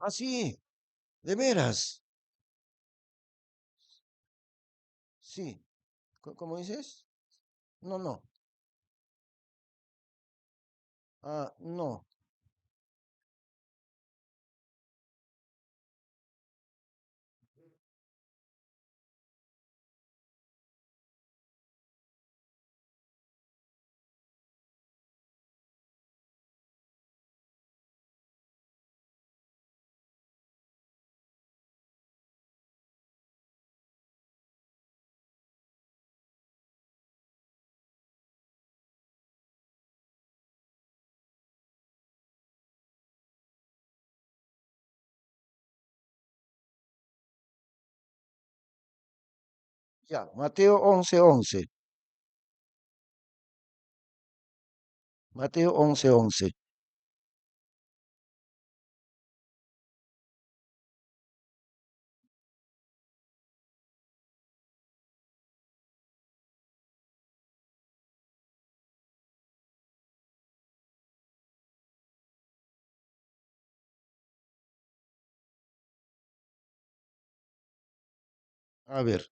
Ah, sí, de veras. Sí. ¿Cómo dices? No, no. Ah, no. Ya, Mateo 11:11. Mateo 11:11. A ver,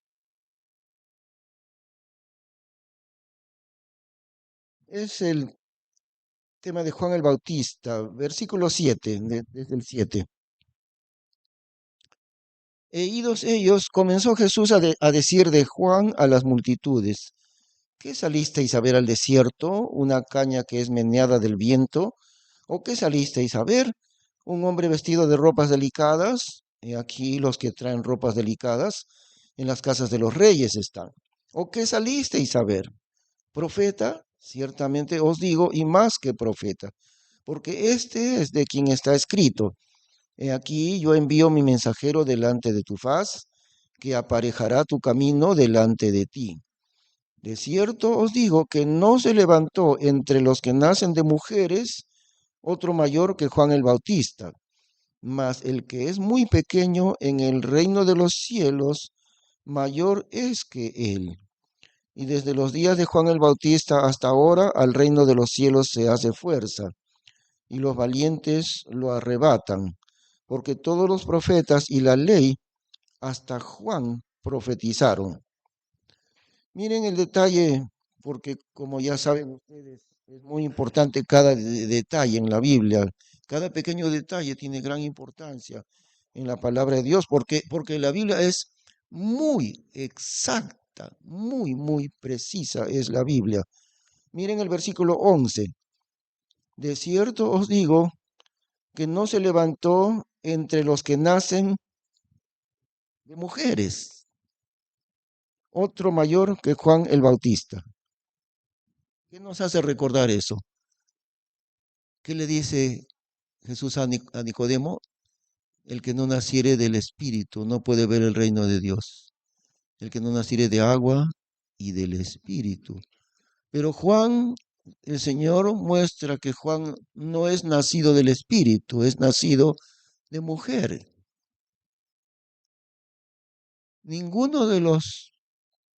es el tema de Juan el Bautista, versículo 7, desde el 7. E idos ellos, comenzó Jesús a decir de Juan a las multitudes: ¿qué salisteis a ver al desierto? ¿Una caña que es meneada del viento? ¿O qué salisteis a ver? ¿Un hombre vestido de ropas delicadas? Y aquí los que traen ropas delicadas en las casas de los reyes están. ¿O qué salisteis a ver? ¿Profeta? Ciertamente os digo, y más que profeta, porque este es de quien está escrito: He aquí yo envío mi mensajero delante de tu faz, que aparejará tu camino delante de ti. De cierto os digo que no se levantó entre los que nacen de mujeres otro mayor que Juan el Bautista, mas el que es muy pequeño en el reino de los cielos, mayor es que él. Y desde los días de Juan el Bautista hasta ahora, al reino de los cielos se hace fuerza, y los valientes lo arrebatan, porque todos los profetas y la ley hasta Juan profetizaron. Miren el detalle, porque como ya saben ustedes, es muy importante cada detalle en la Biblia. Cada pequeño detalle tiene gran importancia en la palabra de Dios, porque la Biblia es muy exacta, muy precisa es la Biblia. Miren el versículo 11. De cierto os digo que no se levantó entre los que nacen de mujeres otro mayor que Juan el Bautista. ¿Qué nos hace recordar eso? ¿Qué le dice Jesús a Nicodemo? El que no naciere del Espíritu no puede ver el reino de Dios. El que no naciere de agua y del Espíritu. Pero Juan, el Señor muestra que Juan no es nacido del Espíritu, es nacido de mujer. Ninguno de los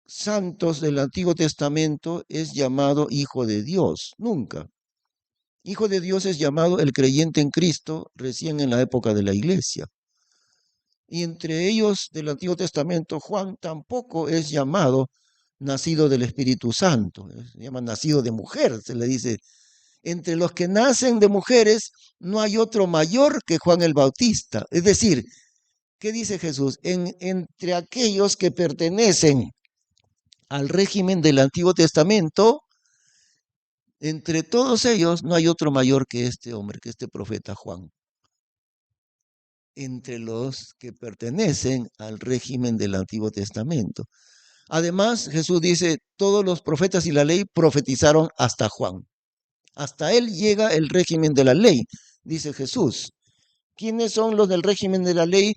santos del Antiguo Testamento es llamado hijo de Dios, nunca. Hijo de Dios es llamado el creyente en Cristo recién en la época de la iglesia. Y entre ellos del Antiguo Testamento, Juan tampoco es llamado nacido del Espíritu Santo, se llama nacido de mujer, se le dice. Entre los que nacen de mujeres no hay otro mayor que Juan el Bautista. Es decir, ¿qué dice Jesús? Entre aquellos que pertenecen al régimen del Antiguo Testamento, entre todos ellos no hay otro mayor que este hombre, que este profeta Juan. Entre los que pertenecen al régimen del Antiguo Testamento. Además, Jesús dice, todos los profetas y la ley profetizaron hasta Juan. Hasta él llega el régimen de la ley, dice Jesús. ¿Quiénes son los del régimen de la ley?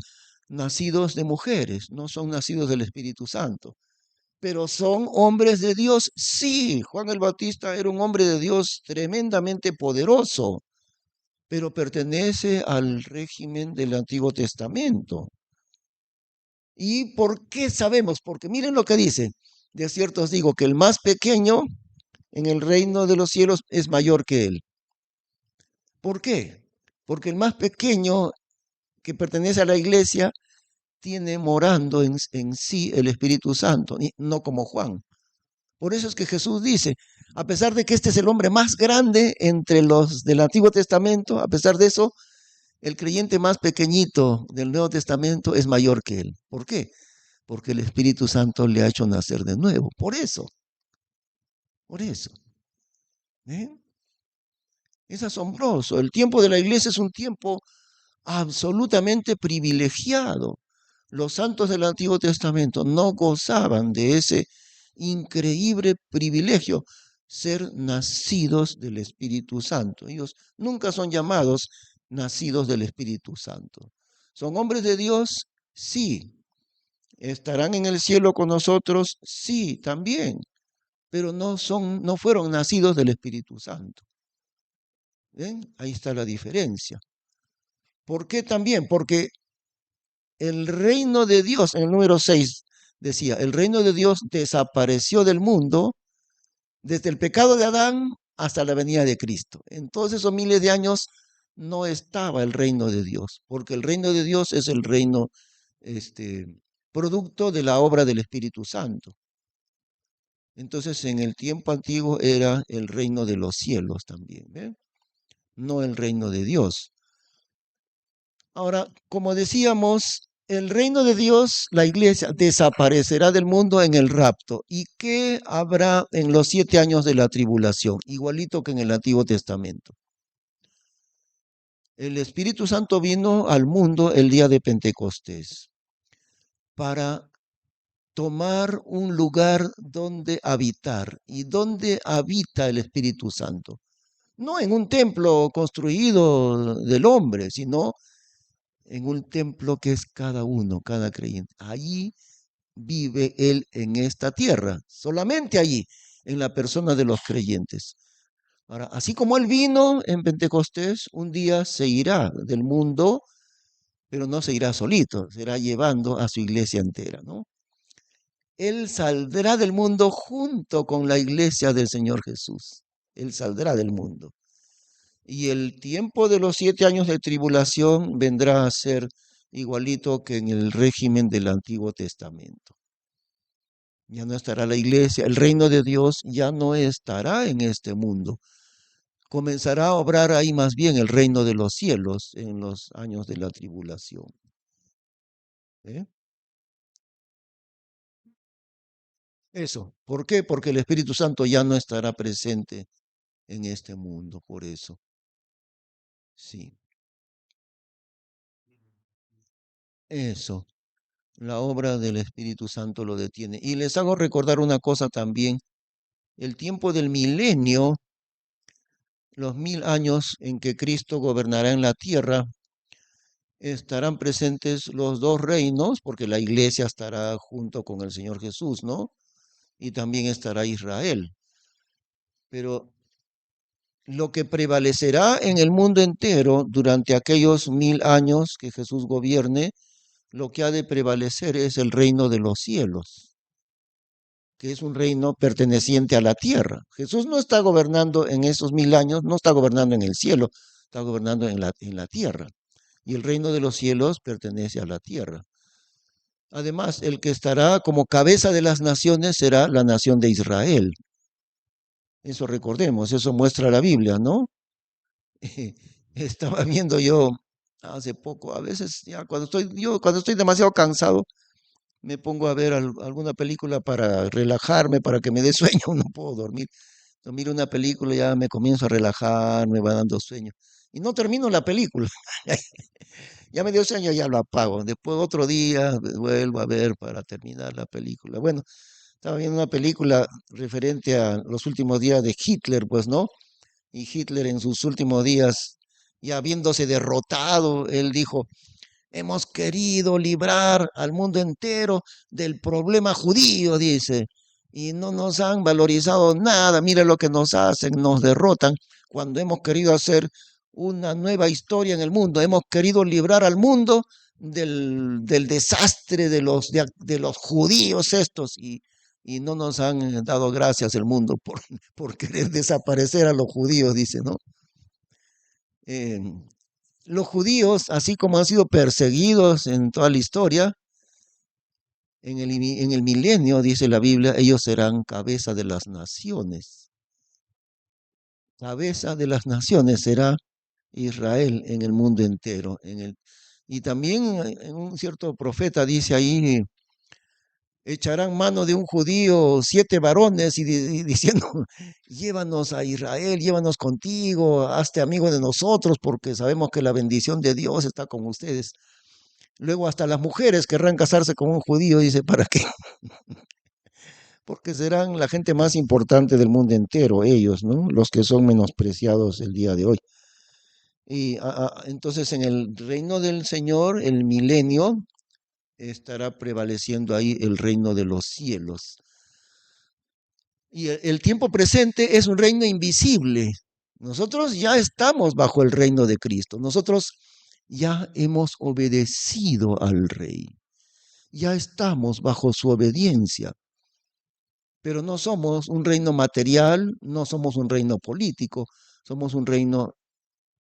Nacidos de mujeres, no son nacidos del Espíritu Santo. Pero son hombres de Dios, sí. Juan el Bautista era un hombre de Dios tremendamente poderoso, pero pertenece al régimen del Antiguo Testamento. ¿Y por qué sabemos? Porque miren lo que dice. De cierto os digo que el más pequeño en el reino de los cielos es mayor que él. ¿Por qué? Porque el más pequeño que pertenece a la iglesia tiene morando en sí el Espíritu Santo, no como Juan. Por eso es que Jesús dice, a pesar de que este es el hombre más grande entre los del Antiguo Testamento, a pesar de eso, el creyente más pequeñito del Nuevo Testamento es mayor que él. ¿Por qué? Porque el Espíritu Santo le ha hecho nacer de nuevo. Por eso. Por eso. ¿Eh? Es asombroso. El tiempo de la iglesia es un tiempo absolutamente privilegiado. Los santos del Antiguo Testamento no gozaban de ese increíble privilegio, ser nacidos del Espíritu Santo. Ellos nunca son llamados nacidos del Espíritu Santo. ¿Son hombres de Dios? Sí. ¿Estarán en el cielo con nosotros? Sí, también. Pero no fueron nacidos del Espíritu Santo. ¿Ven? Ahí está la diferencia. ¿Por qué también? Porque el reino de Dios, en el número 6 decía, el reino de Dios desapareció del mundo desde el pecado de Adán hasta la venida de Cristo. En todos esos miles de años no estaba el reino de Dios, porque el reino de Dios es el reino producto de la obra del Espíritu Santo. Entonces, en el tiempo antiguo era el reino de los cielos también, ¿ven? No el reino de Dios. Ahora, como decíamos, el reino de Dios, la iglesia, desaparecerá del mundo en el rapto. ¿Y qué habrá en los 7 años de la tribulación? Igualito que en el Antiguo Testamento. El Espíritu Santo vino al mundo el día de Pentecostés para tomar un lugar donde habitar. ¿Y dónde habita el Espíritu Santo? No en un templo construido del hombre, sino en un templo que es cada uno, cada creyente. Allí vive Él en esta tierra, solamente allí, en la persona de los creyentes. Ahora, así como Él vino en Pentecostés, un día se irá del mundo, pero no se irá solito, será llevando a su iglesia entera, ¿no? Él saldrá del mundo junto con la iglesia del Señor Jesús. Él saldrá del mundo. Y el tiempo de los 7 años de tribulación vendrá a ser igualito que en el régimen del Antiguo Testamento. Ya no estará la iglesia, el reino de Dios ya no estará en este mundo. Comenzará a obrar ahí más bien el reino de los cielos en los años de la tribulación. ¿Eh? Eso. ¿Por qué? Porque el Espíritu Santo ya no estará presente en este mundo, por eso. Sí. Eso. La obra del Espíritu Santo lo detiene. Y les hago recordar una cosa también. El tiempo del milenio, los 1000 años en que Cristo gobernará en la tierra, estarán presentes los dos reinos, porque la iglesia estará junto con el Señor Jesús, ¿no? Y también estará Israel. Pero lo que prevalecerá en el mundo entero durante aquellos 1000 años que Jesús gobierne, lo que ha de prevalecer es el reino de los cielos, que es un reino perteneciente a la tierra. Jesús no está gobernando en esos 1000 años, no está gobernando en el cielo, está gobernando en la tierra. y el reino de los cielos pertenece a la tierra. Además, el que estará como cabeza de las naciones será la nación de Israel. Eso recordemos, eso muestra la Biblia, ¿no? Estaba viendo yo hace poco, a veces ya cuando estoy demasiado cansado, me pongo a ver alguna película para relajarme, para que me dé sueño, no puedo dormir. Yo miro una película, ya me comienzo a relajar, me va dando sueño. Y no termino la película. Ya me dio sueño, ya lo apago. Después otro día vuelvo a ver para terminar la película. Bueno, estaba viendo una película referente a los últimos días de Hitler, pues, ¿no? Y Hitler en sus últimos días, ya viéndose derrotado, él dijo, hemos querido librar al mundo entero del problema judío, dice, y no nos han valorizado nada. Mira lo que nos hacen, nos derrotan cuando hemos querido hacer una nueva historia en el mundo. Hemos querido librar al mundo del desastre de los judíos estos y no nos han dado gracias el mundo por querer desaparecer a los judíos, dice, ¿no? Eh, los judíos, así como han sido perseguidos en toda la historia, en el milenio, dice la Biblia, ellos serán cabeza de las naciones. Cabeza de las naciones será Israel en el mundo entero. Y también en un cierto profeta dice ahí, echarán mano de un judío 7 varones y diciendo, llévanos a Israel, llévanos contigo, hazte amigo de nosotros, porque sabemos que la bendición de Dios está con ustedes. Luego hasta las mujeres querrán casarse con un judío, dice, ¿para qué? Porque serán la gente más importante del mundo entero, ellos, ¿no? Los que son menospreciados el día de hoy. Y entonces en el reino del Señor, el milenio, estará prevaleciendo ahí el reino de los cielos. Y el tiempo presente es un reino invisible. Nosotros ya estamos bajo el reino de Cristo. Nosotros ya hemos obedecido al Rey. Ya estamos bajo su obediencia. Pero no somos un reino material, no somos un reino político, somos un reino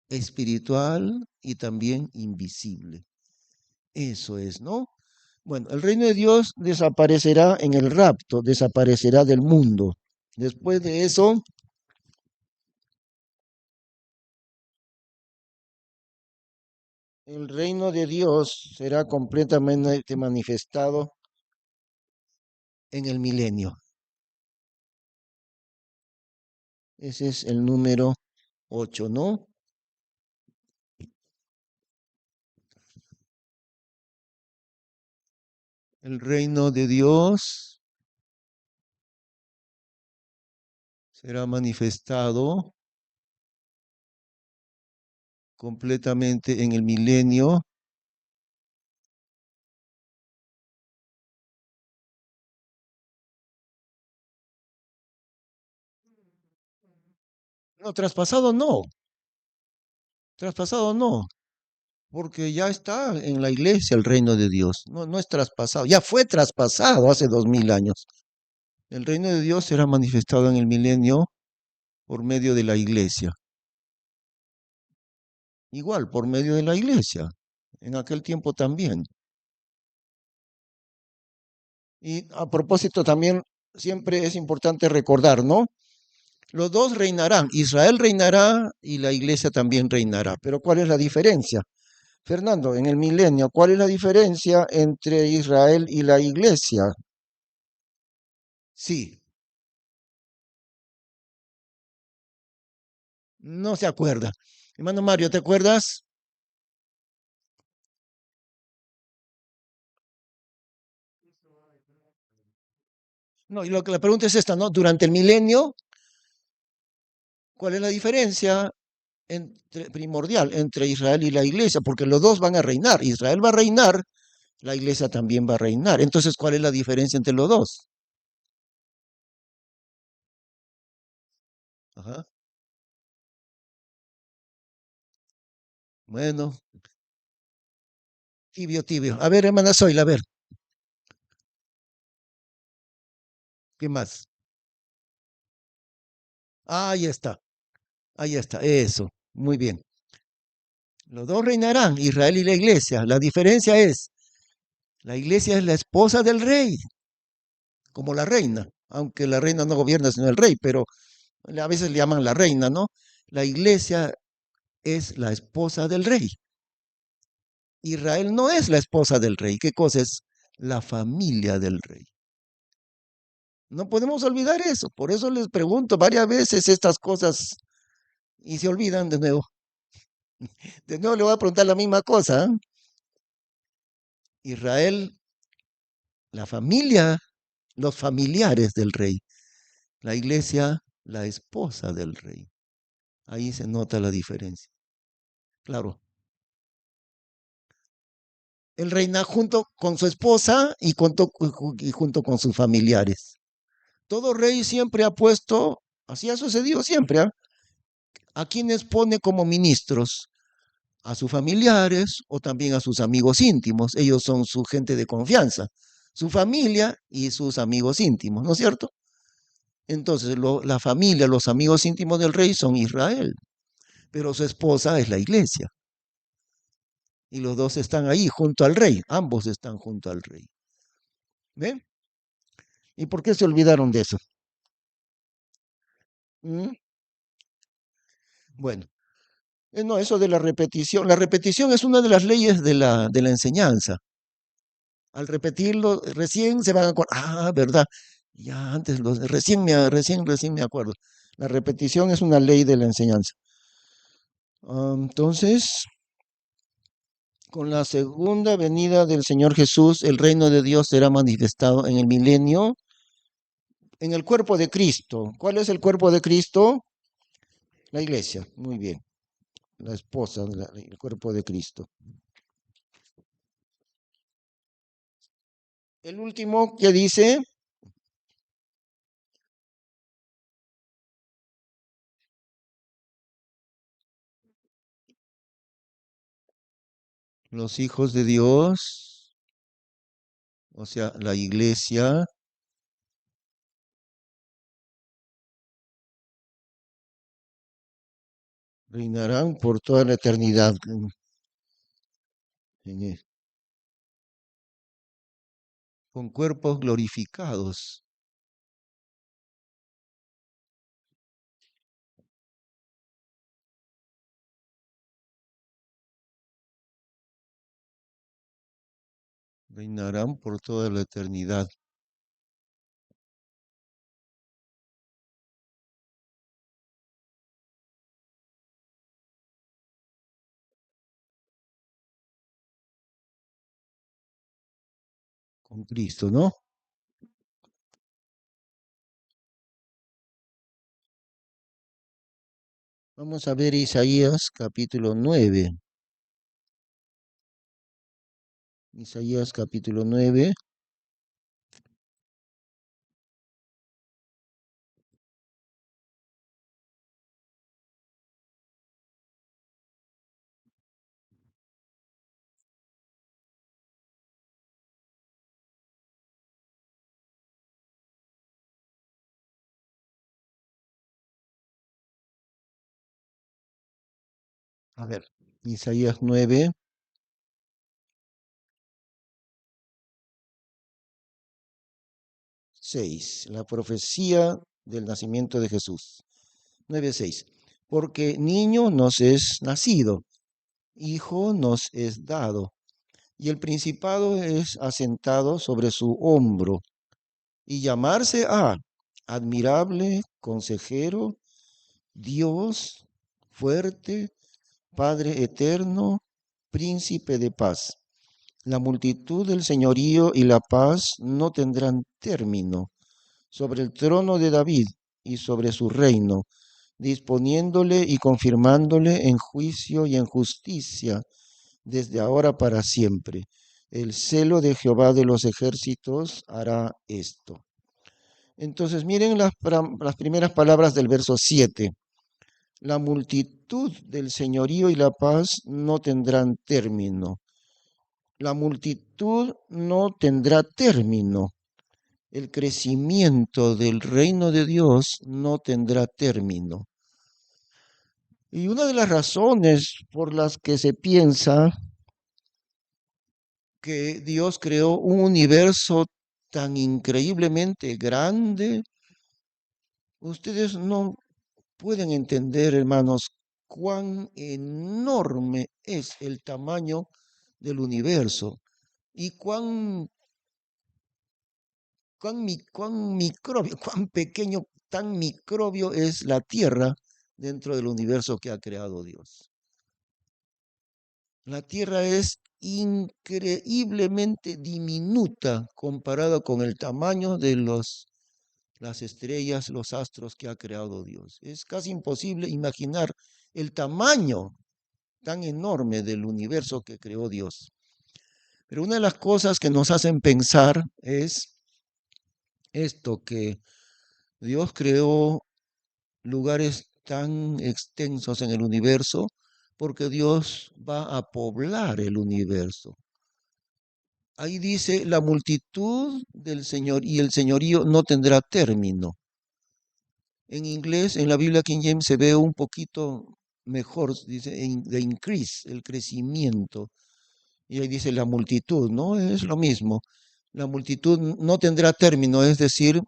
espiritual y también invisible. Eso es, ¿no? Bueno, el reino de Dios desaparecerá en el rapto, desaparecerá del mundo. Después de eso, el reino de Dios será completamente manifestado en el milenio. Ese es el número 8, ¿no? El reino de Dios será manifestado completamente en el milenio. No, traspasado no, porque ya está en la iglesia el reino de Dios. No, no es traspasado, ya fue traspasado hace 2000 años. El reino de Dios será manifestado en el milenio por medio de la iglesia. Igual, por medio de la iglesia. En aquel tiempo también. Y a propósito también, siempre es importante recordar, ¿no? Los dos reinarán. Israel reinará y la iglesia también reinará. Pero ¿cuál es la diferencia? Fernando, en el milenio, ¿cuál es la diferencia entre Israel y la iglesia? Sí, no se acuerda. Hermano Mario, ¿te acuerdas? No, y lo que la pregunta es esta, ¿no? Durante el milenio, ¿cuál es la diferencia primordial entre Israel y la iglesia? Porque los dos van a reinar. Israel va a reinar, la iglesia también va a reinar. Entonces, ¿cuál es la diferencia entre los dos? Ajá. Bueno, tibio, tibio. A ver, hermana Zoila, a ver, ¿qué más? Ahí está, eso. Muy bien. Los dos reinarán, Israel y la iglesia. La diferencia es, la iglesia es la esposa del rey, como la reina, aunque la reina no gobierna sino el rey, pero a veces le llaman la reina, ¿no? La iglesia es la esposa del rey. Israel no es la esposa del rey. ¿Qué cosa es? La familia del rey. No podemos olvidar eso. Por eso les pregunto varias veces estas cosas y se olvidan de nuevo. De nuevo le voy a preguntar la misma cosa. Israel, la familia, los familiares del rey. La iglesia, la esposa del rey. Ahí se nota la diferencia. Claro, él reina junto con su esposa y junto con sus familiares. Todo rey siempre ha puesto, así ha sucedido siempre, a quienes pone como ministros, a sus familiares o también a sus amigos íntimos. Ellos son su gente de confianza, su familia y sus amigos íntimos, ¿no es cierto? Entonces, la familia, los amigos íntimos del rey son Israel, pero su esposa es la iglesia. Y los dos están ahí junto al rey, ambos están junto al rey. ¿Ven? ¿Y por qué se olvidaron de eso? ¿Mm? Bueno, no, eso de la repetición es una de las leyes de la enseñanza. Al repetirlo, recién se van a acordar, ah, verdad, ya antes, recién me acuerdo. La repetición es una ley de la enseñanza. Entonces, con la segunda venida del Señor Jesús, el reino de Dios será manifestado en el milenio, en el cuerpo de Cristo. ¿Cuál es el cuerpo de Cristo? La iglesia, muy bien, la esposa, el cuerpo de Cristo. El último que dice, los hijos de Dios, o sea, la iglesia, reinarán por toda la eternidad. En con cuerpos glorificados. Reinarán por toda la eternidad. Con Cristo, ¿no? Vamos a ver Isaías capítulo 9. Isaías capítulo 9. A ver, Isaías 9, 6. La profecía del nacimiento de Jesús. 9, 6. Porque niño nos es nacido, hijo nos es dado, y el principado es asentado sobre su hombro, y llamarse a admirable, consejero, Dios fuerte, Padre eterno, príncipe de paz. La multitud del señorío y la paz no tendrán término sobre el trono de David y sobre su reino, disponiéndole y confirmándole en juicio y en justicia desde ahora para siempre. El celo de Jehová de los ejércitos hará esto. Entonces, miren las primeras palabras del verso 7. La multitud del señorío y la paz no tendrán término. La multitud no tendrá término. El crecimiento del reino de Dios no tendrá término. Y una de las razones por las que se piensa que Dios creó un universo tan increíblemente grande, ustedes no pueden entender, hermanos, cuán enorme es el tamaño del universo y cuán microbio, cuán pequeño, tan microbio es la Tierra dentro del universo que ha creado Dios. La Tierra es increíblemente diminuta comparada con el tamaño de las estrellas, los astros que ha creado Dios. Es casi imposible imaginar el tamaño tan enorme del universo que creó Dios. Pero una de las cosas que nos hacen pensar es esto, que Dios creó lugares tan extensos en el universo porque Dios va a poblar el universo. Ahí dice, la multitud del Señor y el señorío no tendrá término. En inglés, en la Biblia King James se ve un poquito mejor, dice the increase, el crecimiento. Y ahí dice la multitud, ¿no? Es lo mismo. La multitud no tendrá término, es decir,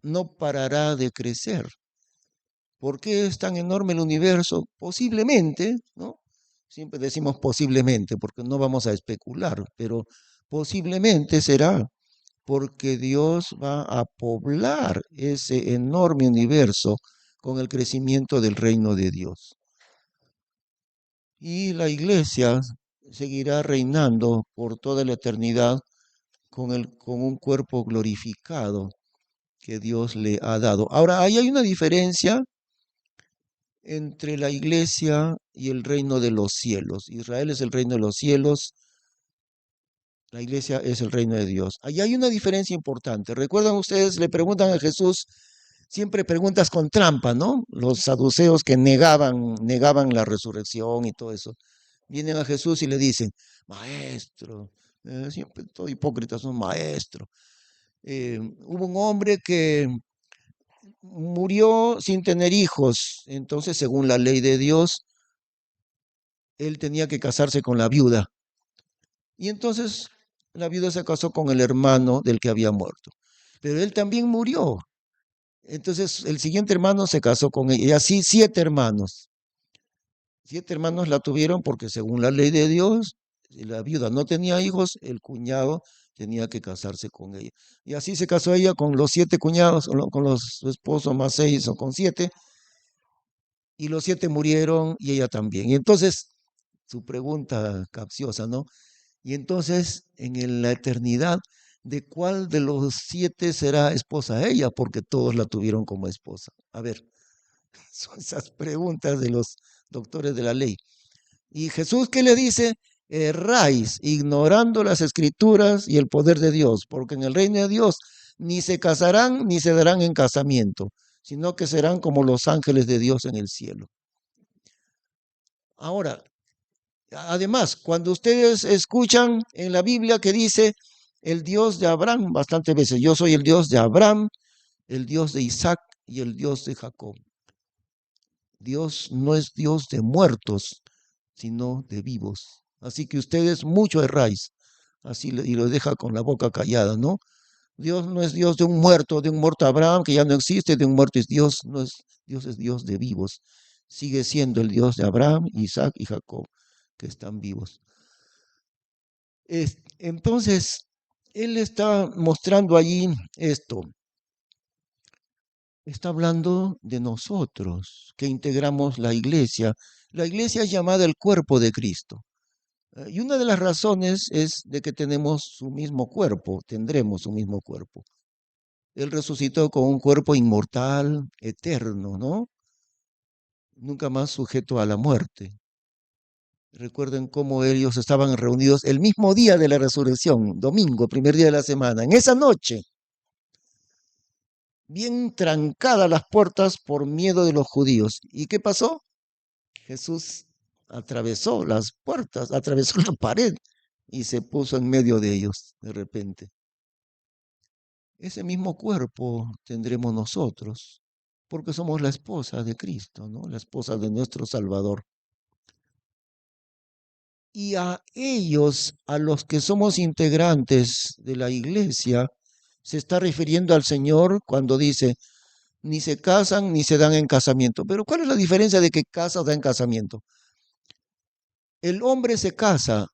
no parará de crecer. ¿Por qué es tan enorme el universo? Posiblemente, ¿no? Siempre decimos posiblemente, porque no vamos a especular, pero posiblemente será porque Dios va a poblar ese enorme universo con el crecimiento del reino de Dios. Y la iglesia seguirá reinando por toda la eternidad con un cuerpo glorificado que Dios le ha dado. Ahora, ahí hay una diferencia entre la iglesia y el reino de los cielos. Israel es el reino de los cielos, la iglesia es el reino de Dios. Ahí hay una diferencia importante. Recuerdan ustedes, le preguntan a Jesús, siempre preguntas con trampa, ¿no? Los saduceos que negaban la resurrección y todo eso. Vienen a Jesús y le dicen, maestro, siempre todo hipócritas son maestro. Hubo un hombre que murió sin tener hijos, entonces según la ley de Dios, él tenía que casarse con la viuda. Y entonces la viuda se casó con el hermano del que había muerto. Pero él también murió. Entonces el siguiente hermano se casó con ella. Y así 7 hermanos. 7 hermanos la tuvieron porque según la ley de Dios, si la viuda no tenía hijos, el cuñado tenía que casarse con ella. Y así se casó ella con los 7 cuñados, con los su esposo más 6 o con 7. Y los 7 murieron y ella también. Y entonces, su pregunta capciosa, ¿no? Y entonces, la eternidad, ¿de cuál de los 7 será esposa ella? Porque todos la tuvieron como esposa. A ver, son esas preguntas de los doctores de la ley. ¿Y Jesús qué le dice? Erráis, ignorando las escrituras y el poder de Dios, porque en el reino de Dios ni se casarán ni se darán en casamiento, sino que serán como los ángeles de Dios en el cielo. Ahora, además, cuando ustedes escuchan en la Biblia que dice el Dios de Abraham, bastantes veces, yo soy el Dios de Abraham, el Dios de Isaac y el Dios de Jacob. Dios no es Dios de muertos, sino de vivos. Así que ustedes mucho erráis, así y lo deja con la boca callada, ¿no? Dios no es Dios de un muerto Abraham que ya no existe, de un muerto es Dios, no es Dios, es Dios de vivos. Sigue siendo el Dios de Abraham, Isaac y Jacob, que están vivos. Entonces, él está mostrando allí esto. Está hablando de nosotros, que integramos la iglesia. La iglesia es llamada el cuerpo de Cristo. Y una de las razones es de que tenemos su mismo cuerpo, tendremos su mismo cuerpo. Él resucitó con un cuerpo inmortal, eterno, ¿no? Nunca más sujeto a la muerte. Recuerden cómo ellos estaban reunidos el mismo día de la resurrección, domingo, primer día de la semana. En esa noche, bien trancadas las puertas por miedo de los judíos. ¿Y qué pasó? Jesús atravesó las puertas, atravesó la pared y se puso en medio de ellos de repente. Ese mismo cuerpo tendremos nosotros. porque somos la esposa de Cristo, ¿no? La esposa de nuestro Salvador. Y a ellos, a los que somos integrantes de la iglesia, se está refiriendo al Señor cuando dice, ni se casan ni se dan en casamiento. Pero ¿cuál es la diferencia de que casa o da en casamiento? El hombre se casa,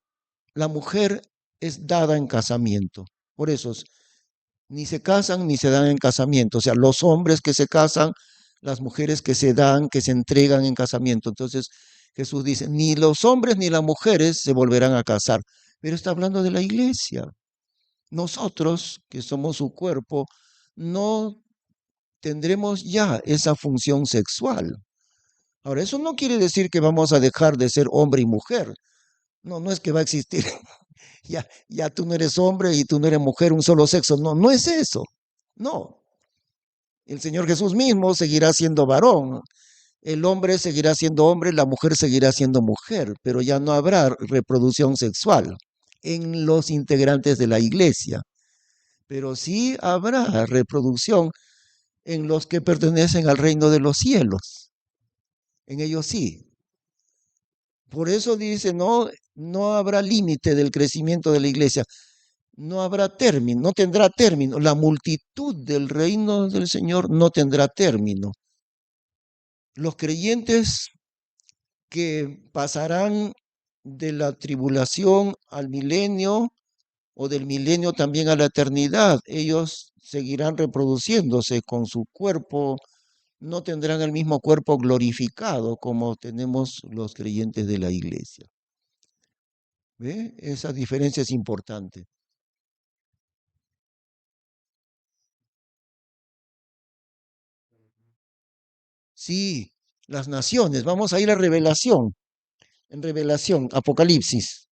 la mujer es dada en casamiento. Por eso, ni se casan ni se dan en casamiento. O sea, los hombres que se casan, las mujeres que se dan, que se entregan en casamiento. Entonces, Jesús dice, ni los hombres ni las mujeres se volverán a casar. Pero está hablando de la iglesia. Nosotros, que somos su cuerpo, no tendremos ya esa función sexual. Ahora, eso no quiere decir que vamos a dejar de ser hombre y mujer. No, no es que va a existir. Ya tú no eres hombre y tú no eres mujer, un solo sexo. No, no es eso. No. El Señor Jesús mismo seguirá siendo varón. El hombre seguirá siendo hombre, la mujer seguirá siendo mujer, pero ya no habrá reproducción sexual en los integrantes de la iglesia. Pero sí habrá reproducción en los que pertenecen al reino de los cielos. En ellos sí. Por eso dice, no, no habrá límite del crecimiento de la iglesia. No habrá término, no tendrá término. La multitud del reino del Señor no tendrá término. Los creyentes que pasarán de la tribulación al milenio o del milenio también a la eternidad, ellos seguirán reproduciéndose con su cuerpo, no tendrán el mismo cuerpo glorificado como tenemos los creyentes de la iglesia. ¿Ve? Esa diferencia es importante. Sí, las naciones, vamos a ir a Revelación, en Revelación, Apocalipsis.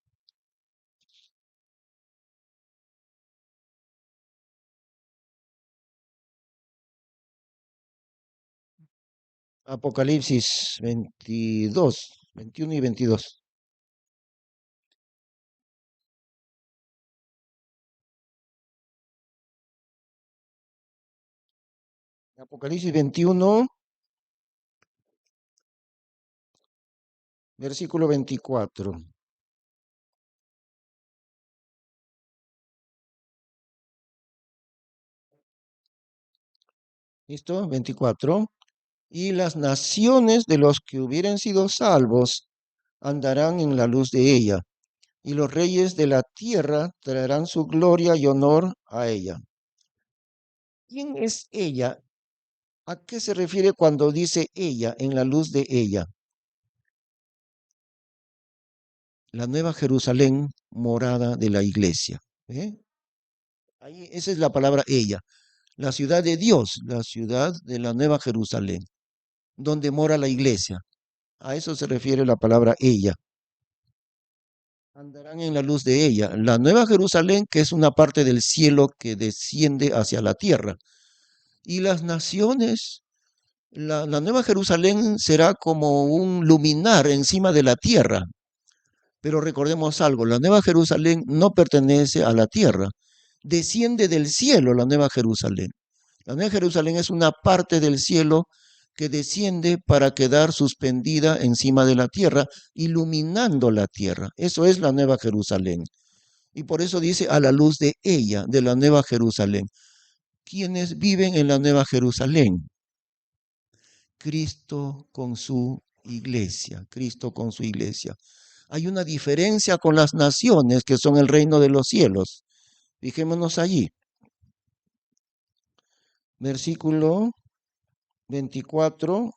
Apocalipsis 22, 21 y 22. Apocalipsis 21, versículo 24. ¿Listo? 24. Y las naciones de los que hubieren sido salvos andarán en la luz de ella, y los reyes de la tierra traerán su gloria y honor a ella. ¿Quién es ella? ¿A qué se refiere cuando dice ella, en la luz de ella? La nueva Jerusalén, morada de la iglesia. ¿Eh? Ahí, esa es la palabra ella. La ciudad de Dios, la ciudad de la nueva Jerusalén, donde mora la iglesia. A eso se refiere la palabra ella. Andarán en la luz de ella. La nueva Jerusalén, que es una parte del cielo que desciende hacia la tierra. Y las naciones, la nueva Jerusalén será como un luminar encima de la tierra. Pero recordemos algo, la nueva Jerusalén no pertenece a la tierra, desciende del cielo la nueva Jerusalén. La nueva Jerusalén es una parte del cielo que desciende para quedar suspendida encima de la tierra, iluminando la tierra. Eso es la nueva Jerusalén. Y por eso dice a la luz de ella, de la nueva Jerusalén. ¿Quiénes viven en la nueva Jerusalén? Cristo con su iglesia, Cristo con su iglesia. Hay una diferencia con las naciones que son el reino de los cielos. Fijémonos allí. Versículo 24.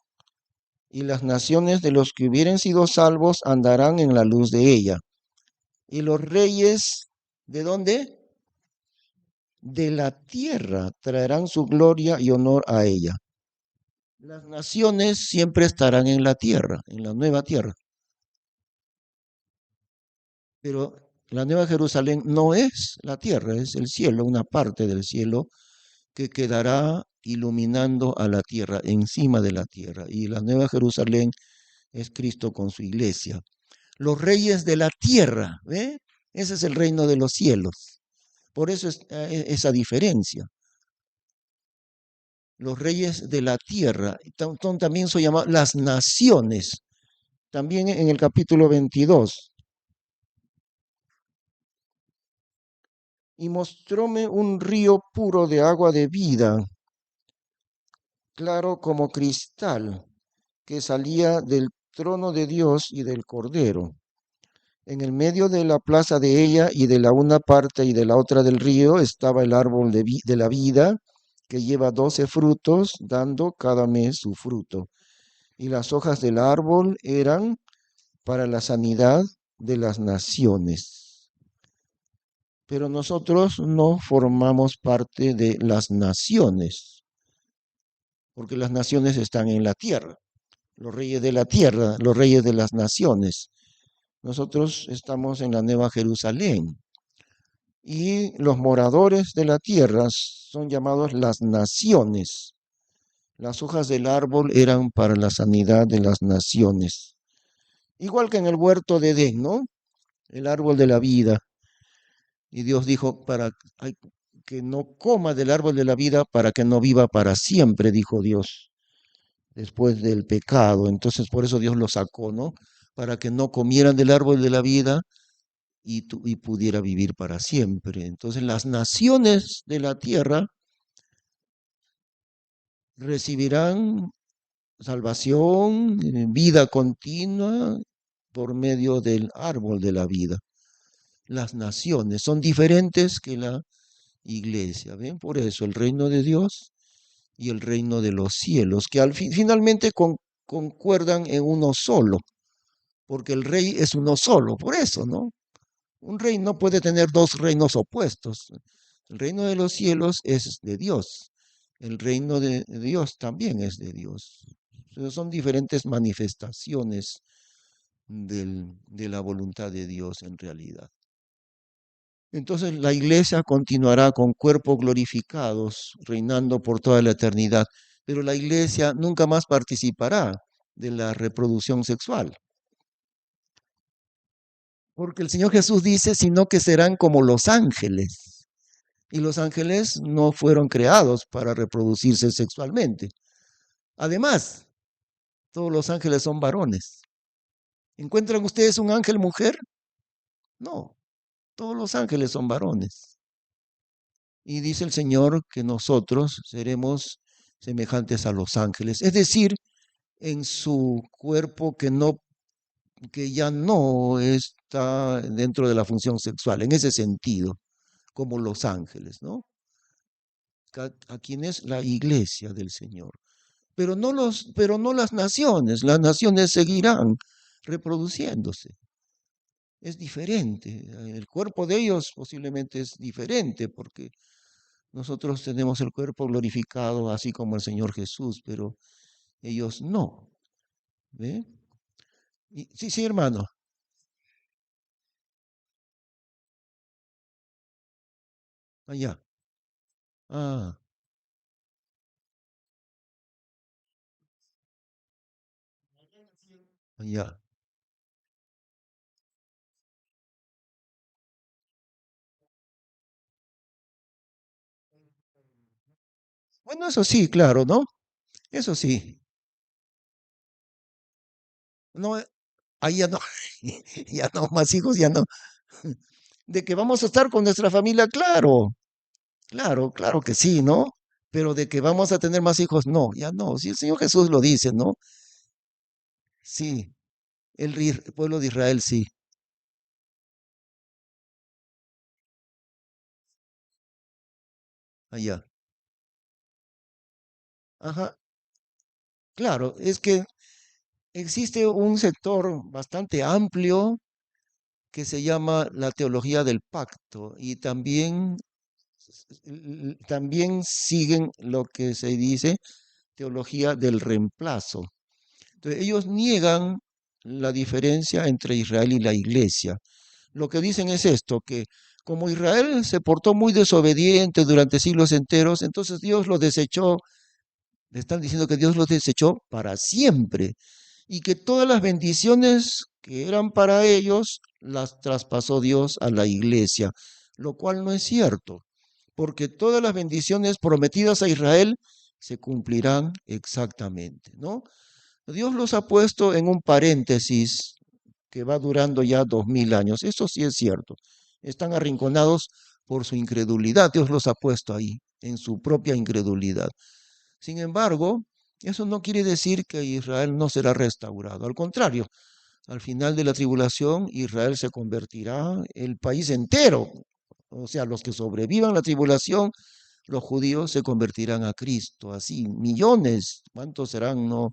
Y las naciones de los que hubieren sido salvos andarán en la luz de ella. Y los reyes, ¿de dónde? De la tierra traerán su gloria y honor a ella. Las naciones siempre estarán en la tierra, en la nueva tierra. Pero la nueva Jerusalén no es la tierra, es el cielo, una parte del cielo que quedará iluminando a la tierra, encima de la tierra. Y la nueva Jerusalén es Cristo con su iglesia. Los reyes de la tierra, ¿ve? Ese es el reino de los cielos. Por eso es esa diferencia. los reyes de la tierra. También son llamados las naciones. También en el capítulo 22. Y mostróme un río puro de agua de vida, claro como cristal, que salía del trono de Dios y del Cordero. En el medio de la plaza de ella y de la una parte y de la otra del río estaba el árbol de la vida, que lleva 12 frutos, dando cada mes su fruto. Y las hojas del árbol eran para la sanidad de las naciones. Pero nosotros no formamos parte de las naciones, porque las naciones están en la tierra, los reyes de la tierra, los reyes de las naciones. Nosotros estamos en la Nueva Jerusalén y los moradores de la tierra son llamados las naciones. Las hojas del árbol eran para la sanidad de las naciones. Igual que en el huerto de Edén, ¿no? El árbol de la vida. Y Dios dijo, que no coma del árbol de la vida para que no viva para siempre, dijo Dios, después del pecado. Entonces por eso Dios lo sacó, ¿no? Para que no comieran del árbol de la vida y pudiera vivir para siempre. Entonces las naciones de la tierra recibirán salvación, vida continua por medio del árbol de la vida. Las naciones son diferentes que la iglesia, ¿ven? Por eso el reino de Dios y el reino de los cielos, que finalmente concuerdan en uno solo, porque el rey es uno solo, por eso, ¿no? Un rey no puede tener dos reinos opuestos. El reino de los cielos es de Dios. El reino de Dios también es de Dios. Son diferentes manifestaciones de la voluntad de Dios en realidad. Entonces la iglesia continuará con cuerpos glorificados, reinando por toda la eternidad, pero la iglesia nunca más participará de la reproducción sexual, porque el Señor Jesús dice, sino que serán como los ángeles. Y los ángeles no fueron creados para reproducirse sexualmente. Además, todos los ángeles son varones. ¿Encuentran ustedes un ángel mujer? No, todos los ángeles son varones. Y dice el Señor que nosotros seremos semejantes a los ángeles, es decir, en su cuerpo que ya no está dentro de la función sexual, en ese sentido, como los ángeles, ¿no? A quien es la iglesia del Señor. Pero no las naciones seguirán reproduciéndose. Es diferente. El cuerpo de ellos posiblemente es diferente porque nosotros tenemos el cuerpo glorificado así como el Señor Jesús, pero ellos no. ¿Ve? Sí, sí, hermano. Allá. Ah, allá. Bueno, eso sí, claro, ¿no? Eso sí. No, ahí ya no, ya no, más hijos, ya no. De que vamos a estar con nuestra familia, claro, claro, claro que sí, ¿no? Pero de que vamos a tener más hijos, no, ya no. Si el Señor Jesús lo dice, ¿no? Sí, el pueblo de Israel, sí, allá. Ajá, claro, es que existe un sector bastante amplio que se llama la teología del pacto y también siguen lo que se dice teología del reemplazo. Entonces, ellos niegan la diferencia entre Israel y la iglesia. Lo que dicen es esto, que como Israel se portó muy desobediente durante siglos enteros, entonces Dios los desechó, le están diciendo que Dios los desechó para siempre y que todas las bendiciones que eran para ellos las traspasó Dios a la iglesia, lo cual no es cierto, porque todas las bendiciones prometidas a Israel se cumplirán exactamente, ¿no? Dios los ha puesto en un paréntesis que va durando ya 2000 años. Eso sí es cierto. Están arrinconados por su incredulidad. Dios los ha puesto ahí, en su propia incredulidad. Sin embargo, eso no quiere decir que Israel no será restaurado. Al contrario, al final de la tribulación, Israel se convertirá el país entero. O sea, los que sobrevivan la tribulación, los judíos se convertirán a Cristo. Así, millones. ¿Cuántos serán? No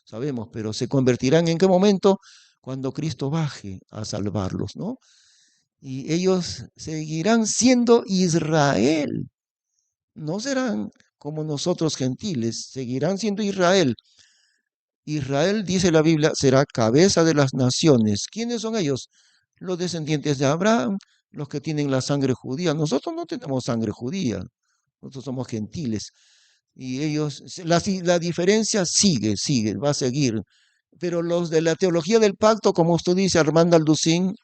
sabemos, pero se convertirán en qué momento? Cuando Cristo baje a salvarlos, ¿no? Y ellos seguirán siendo Israel. No serán como nosotros gentiles, seguirán siendo Israel. Israel, dice la Biblia, será cabeza de las naciones. ¿Quiénes son ellos? Los descendientes de Abraham, los que tienen la sangre judía. Nosotros no tenemos sangre judía, nosotros somos gentiles. Y ellos, la diferencia sigue, va a seguir. Pero los de la teología del pacto, como usted dice, Armando Alducín,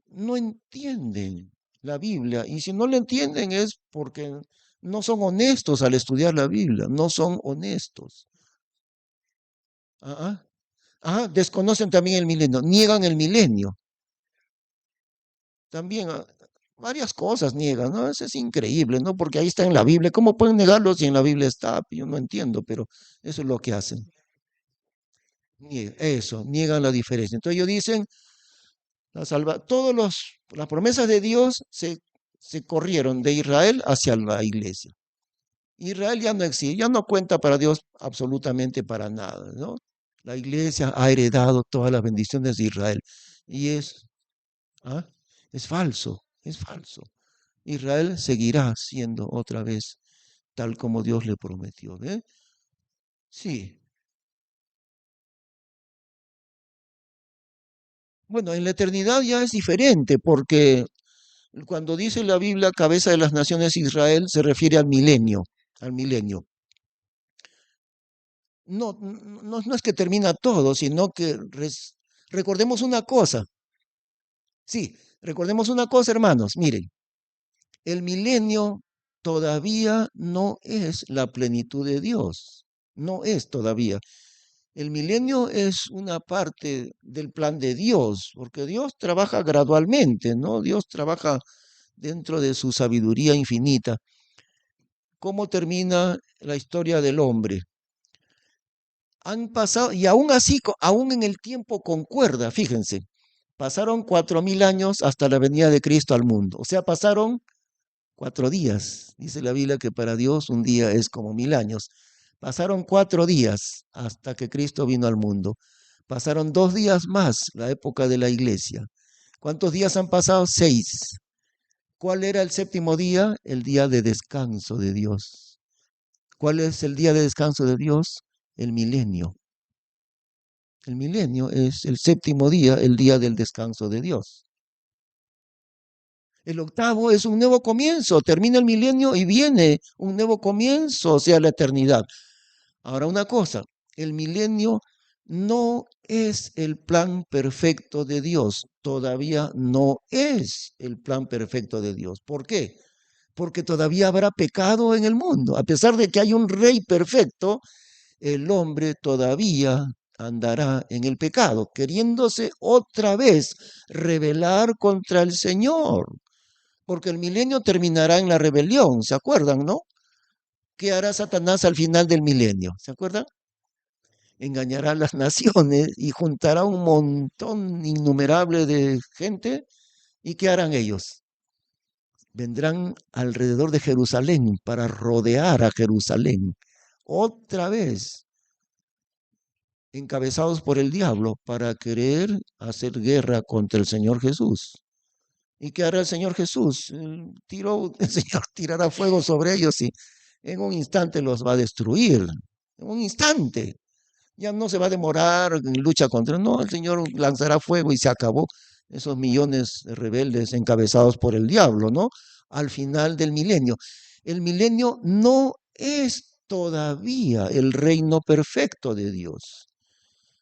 no entienden la Biblia. Y si no la entienden es porque no son honestos al estudiar la Biblia, no son honestos. Ah, desconocen también el milenio, niegan el milenio. También varias cosas niegan, ¿no? Eso es increíble, ¿no? Porque ahí está en la Biblia. ¿Cómo pueden negarlo si en la Biblia está? Yo no entiendo, pero eso es lo que hacen. Eso, niegan la diferencia. Entonces ellos dicen, las promesas de Dios se corrieron de Israel hacia la iglesia. Israel ya no existe, ya no cuenta para Dios absolutamente para nada, ¿no? La iglesia ha heredado todas las bendiciones de Israel. Y ¿ah? Es falso, es falso. Israel seguirá siendo otra vez tal como Dios le prometió, ¿ve? Sí. Bueno, en la eternidad ya es diferente, porque cuando dice la Biblia cabeza de las naciones Israel, se refiere al milenio, al milenio. No, no es que termina todo, sino que recordemos una cosa. Sí, recordemos una cosa, hermanos. Miren, el milenio todavía no es la plenitud de Dios. No es todavía. El milenio es una parte del plan de Dios, porque Dios trabaja gradualmente, ¿no? Dios trabaja dentro de su sabiduría infinita. ¿Cómo termina la historia del hombre? Han pasado, y aún así, aún en el tiempo concuerda, fíjense, pasaron 4000 años hasta la venida de Cristo al mundo. O sea, pasaron 4 días. Dice la Biblia que para Dios un día es como 1000 años. Pasaron 4 días hasta que Cristo vino al mundo. Pasaron 2 días más, la época de la iglesia. ¿Cuántos días han pasado? 6. ¿Cuál era el séptimo día? El día de descanso de Dios. ¿Cuál es el día de descanso de Dios? El milenio. El milenio es el séptimo día, el día del descanso de Dios. El octavo es un nuevo comienzo, termina el milenio y viene un nuevo comienzo, o sea, la eternidad. Ahora una cosa, el milenio no es el plan perfecto de Dios, todavía no es el plan perfecto de Dios. ¿Por qué? Porque todavía habrá pecado en el mundo. A pesar de que hay un rey perfecto, el hombre todavía andará en el pecado, queriéndose otra vez rebelar contra el Señor, porque el milenio terminará en la rebelión, ¿se acuerdan, no? ¿Qué hará Satanás al final del milenio? ¿Se acuerdan? Engañará a las naciones y juntará un montón innumerable de gente. ¿Y qué harán ellos? Vendrán alrededor de Jerusalén para rodear a Jerusalén. Otra vez, encabezados por el diablo para querer hacer guerra contra el Señor Jesús. ¿Y qué hará el Señor Jesús? El Señor tirará fuego sobre ellos y en un instante los va a destruir. En un instante. Ya no se va a demorar en lucha contra. No, el Señor lanzará fuego y se acabó. Esos millones de rebeldes encabezados por el diablo, ¿no? Al final del milenio. El milenio no es todavía el reino perfecto de Dios.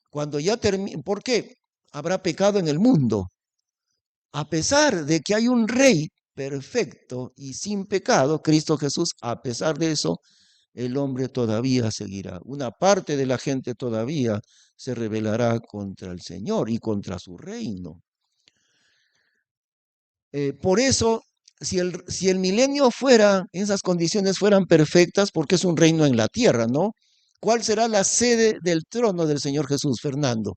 Cuando ya termine, ¿por qué? Habrá pecado en el mundo. A pesar de que hay un rey perfecto y sin pecado, Cristo Jesús, a pesar de eso, el hombre todavía seguirá. Una parte de la gente todavía se rebelará contra el Señor y contra su reino. Por eso, si el milenio fuera, esas condiciones fueran perfectas, porque es un reino en la tierra, ¿no? ¿Cuál será la sede del trono del Señor Jesús, Fernando?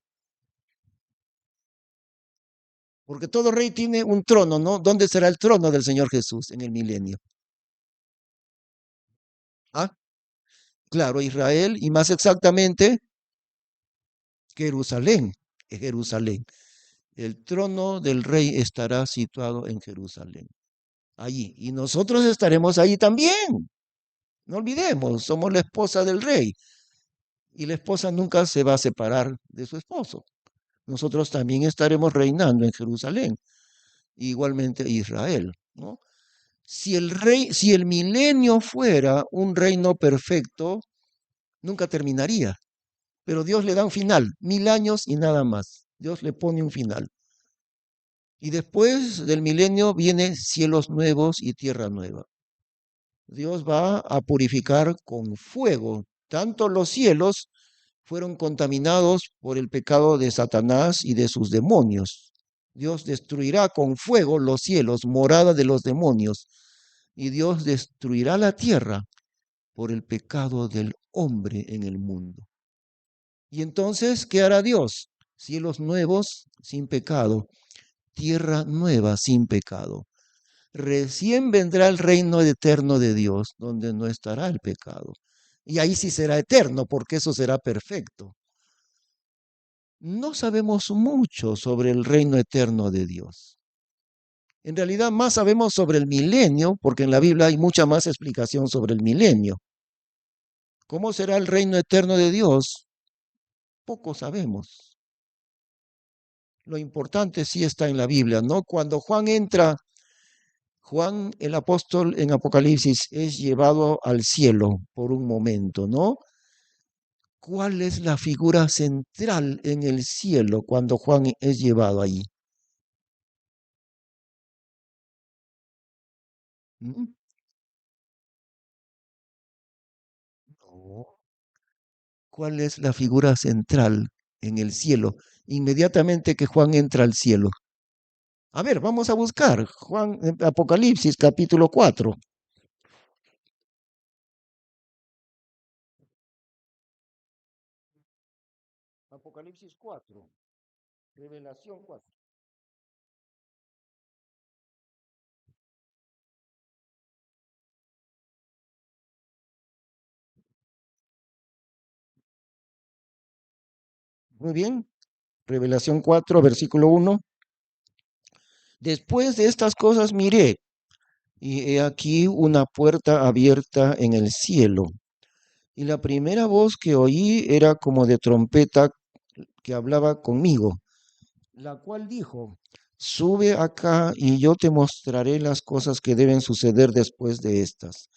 Porque todo rey tiene un trono, ¿no? ¿Dónde será el trono del Señor Jesús en el milenio? Ah, claro, Israel y más exactamente Jerusalén, Jerusalén. El trono del rey estará situado en Jerusalén, allí. Y nosotros estaremos allí también. No olvidemos, somos la esposa del rey y la esposa nunca se va a separar de su esposo. Nosotros también estaremos reinando en Jerusalén, igualmente Israel, ¿no? Si el milenio fuera un reino perfecto, nunca terminaría. Pero Dios le da un final, 1000 años y nada más. Dios le pone un final. Y después del milenio viene cielos nuevos y tierra nueva. Dios va a purificar con fuego. Tanto los cielos fueron contaminados por el pecado de Satanás y de sus demonios. Dios destruirá con fuego los cielos, morada de los demonios. Y Dios destruirá la tierra por el pecado del hombre en el mundo. Y entonces, ¿qué hará Dios? Cielos nuevos sin pecado, tierra nueva sin pecado. Recién vendrá el reino eterno de Dios, donde no estará el pecado. Y ahí sí será eterno, porque eso será perfecto. No sabemos mucho sobre el reino eterno de Dios. En realidad, más sabemos sobre el milenio, porque en la Biblia hay mucha más explicación sobre el milenio. ¿Cómo será el reino eterno de Dios? Poco sabemos. Lo importante sí está en la Biblia, ¿no? Cuando Juan el apóstol en Apocalipsis es llevado al cielo por un momento, ¿no? ¿Cuál es la figura central en el cielo cuando Juan es llevado allí? ¿Mm? No. ¿Cuál es la figura central en el cielo inmediatamente que Juan entra al cielo? A ver, vamos a buscar Juan, Apocalipsis capítulo 4. Apocalipsis 4, Revelación 4. Muy bien, Revelación 4, versículo 1. Después de estas cosas miré, y he aquí una puerta abierta en el cielo. Y la primera voz que oí era como de trompeta que hablaba conmigo, la cual dijo, sube acá y yo te mostraré las cosas que deben suceder después de estas.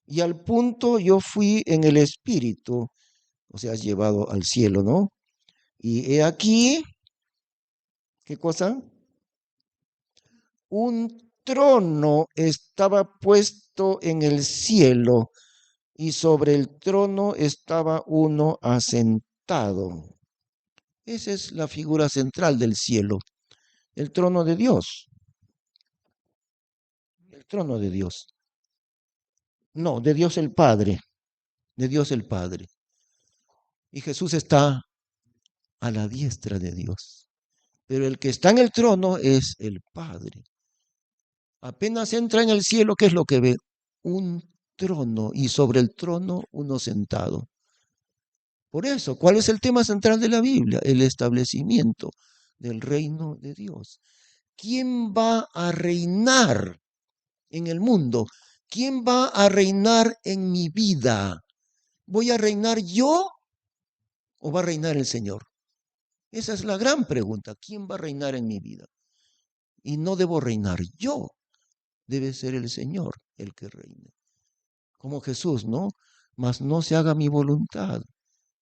Y al punto yo fui en el espíritu, o sea, has llevado al cielo, ¿no? Y he aquí, ¿qué cosa? Un trono estaba puesto en el cielo y sobre el trono estaba uno asentado. Esa es la figura central del cielo, el trono de Dios, el trono de Dios. No, de Dios el Padre, de Dios el Padre. Y Jesús está a la diestra de Dios. Pero el que está en el trono es el Padre. Apenas entra en el cielo, ¿qué es lo que ve? Un trono y sobre el trono uno sentado. Por eso, ¿cuál es el tema central de la Biblia? El establecimiento del reino de Dios. ¿Quién va a reinar en el mundo? ¿Quién va a reinar en mi vida? ¿Voy a reinar yo o va a reinar el Señor? Esa es la gran pregunta. ¿Quién va a reinar en mi vida? Y no debo reinar yo. Debe ser el Señor el que reine. Como Jesús, ¿no? Mas no se haga mi voluntad,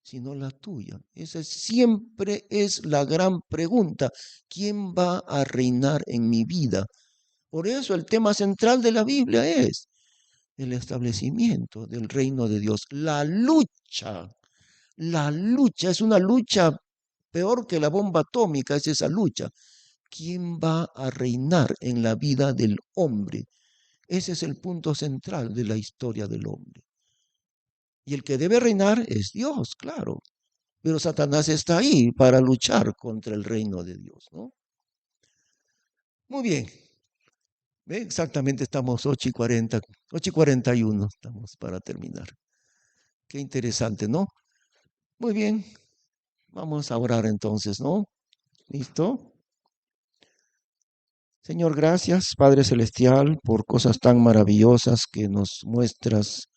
sino la tuya. Esa siempre es la gran pregunta. ¿Quién va a reinar en mi vida? Por eso el tema central de la Biblia es el establecimiento del reino de Dios. La lucha es una lucha peor que la bomba atómica, es esa lucha. ¿Quién va a reinar en la vida del hombre? Ese es el punto central de la historia del hombre. Y el que debe reinar es Dios, claro. Pero Satanás está ahí para luchar contra el reino de Dios, ¿no? Muy bien. ¿Ve? Exactamente estamos 8:40, 8:41 estamos para terminar. Qué interesante, ¿no? Muy bien. Vamos a orar entonces, ¿no? ¿Listo? Señor, gracias, Padre Celestial, por cosas tan maravillosas que nos muestras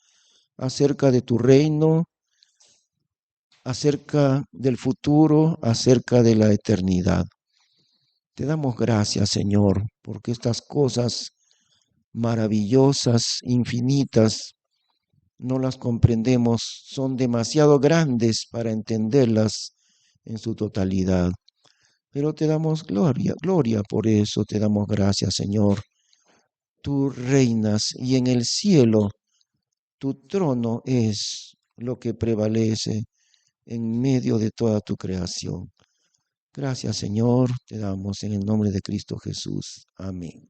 acerca de tu reino, acerca del futuro, acerca de la eternidad. Te damos gracias, Señor, porque estas cosas maravillosas, infinitas, no las comprendemos, son demasiado grandes para entenderlas en su totalidad. Pero te damos gloria, gloria por eso, te damos gracias, Señor. Tú reinas y en el cielo tu trono es lo que prevalece en medio de toda tu creación. Gracias, Señor, te damos en el nombre de Cristo Jesús. Amén.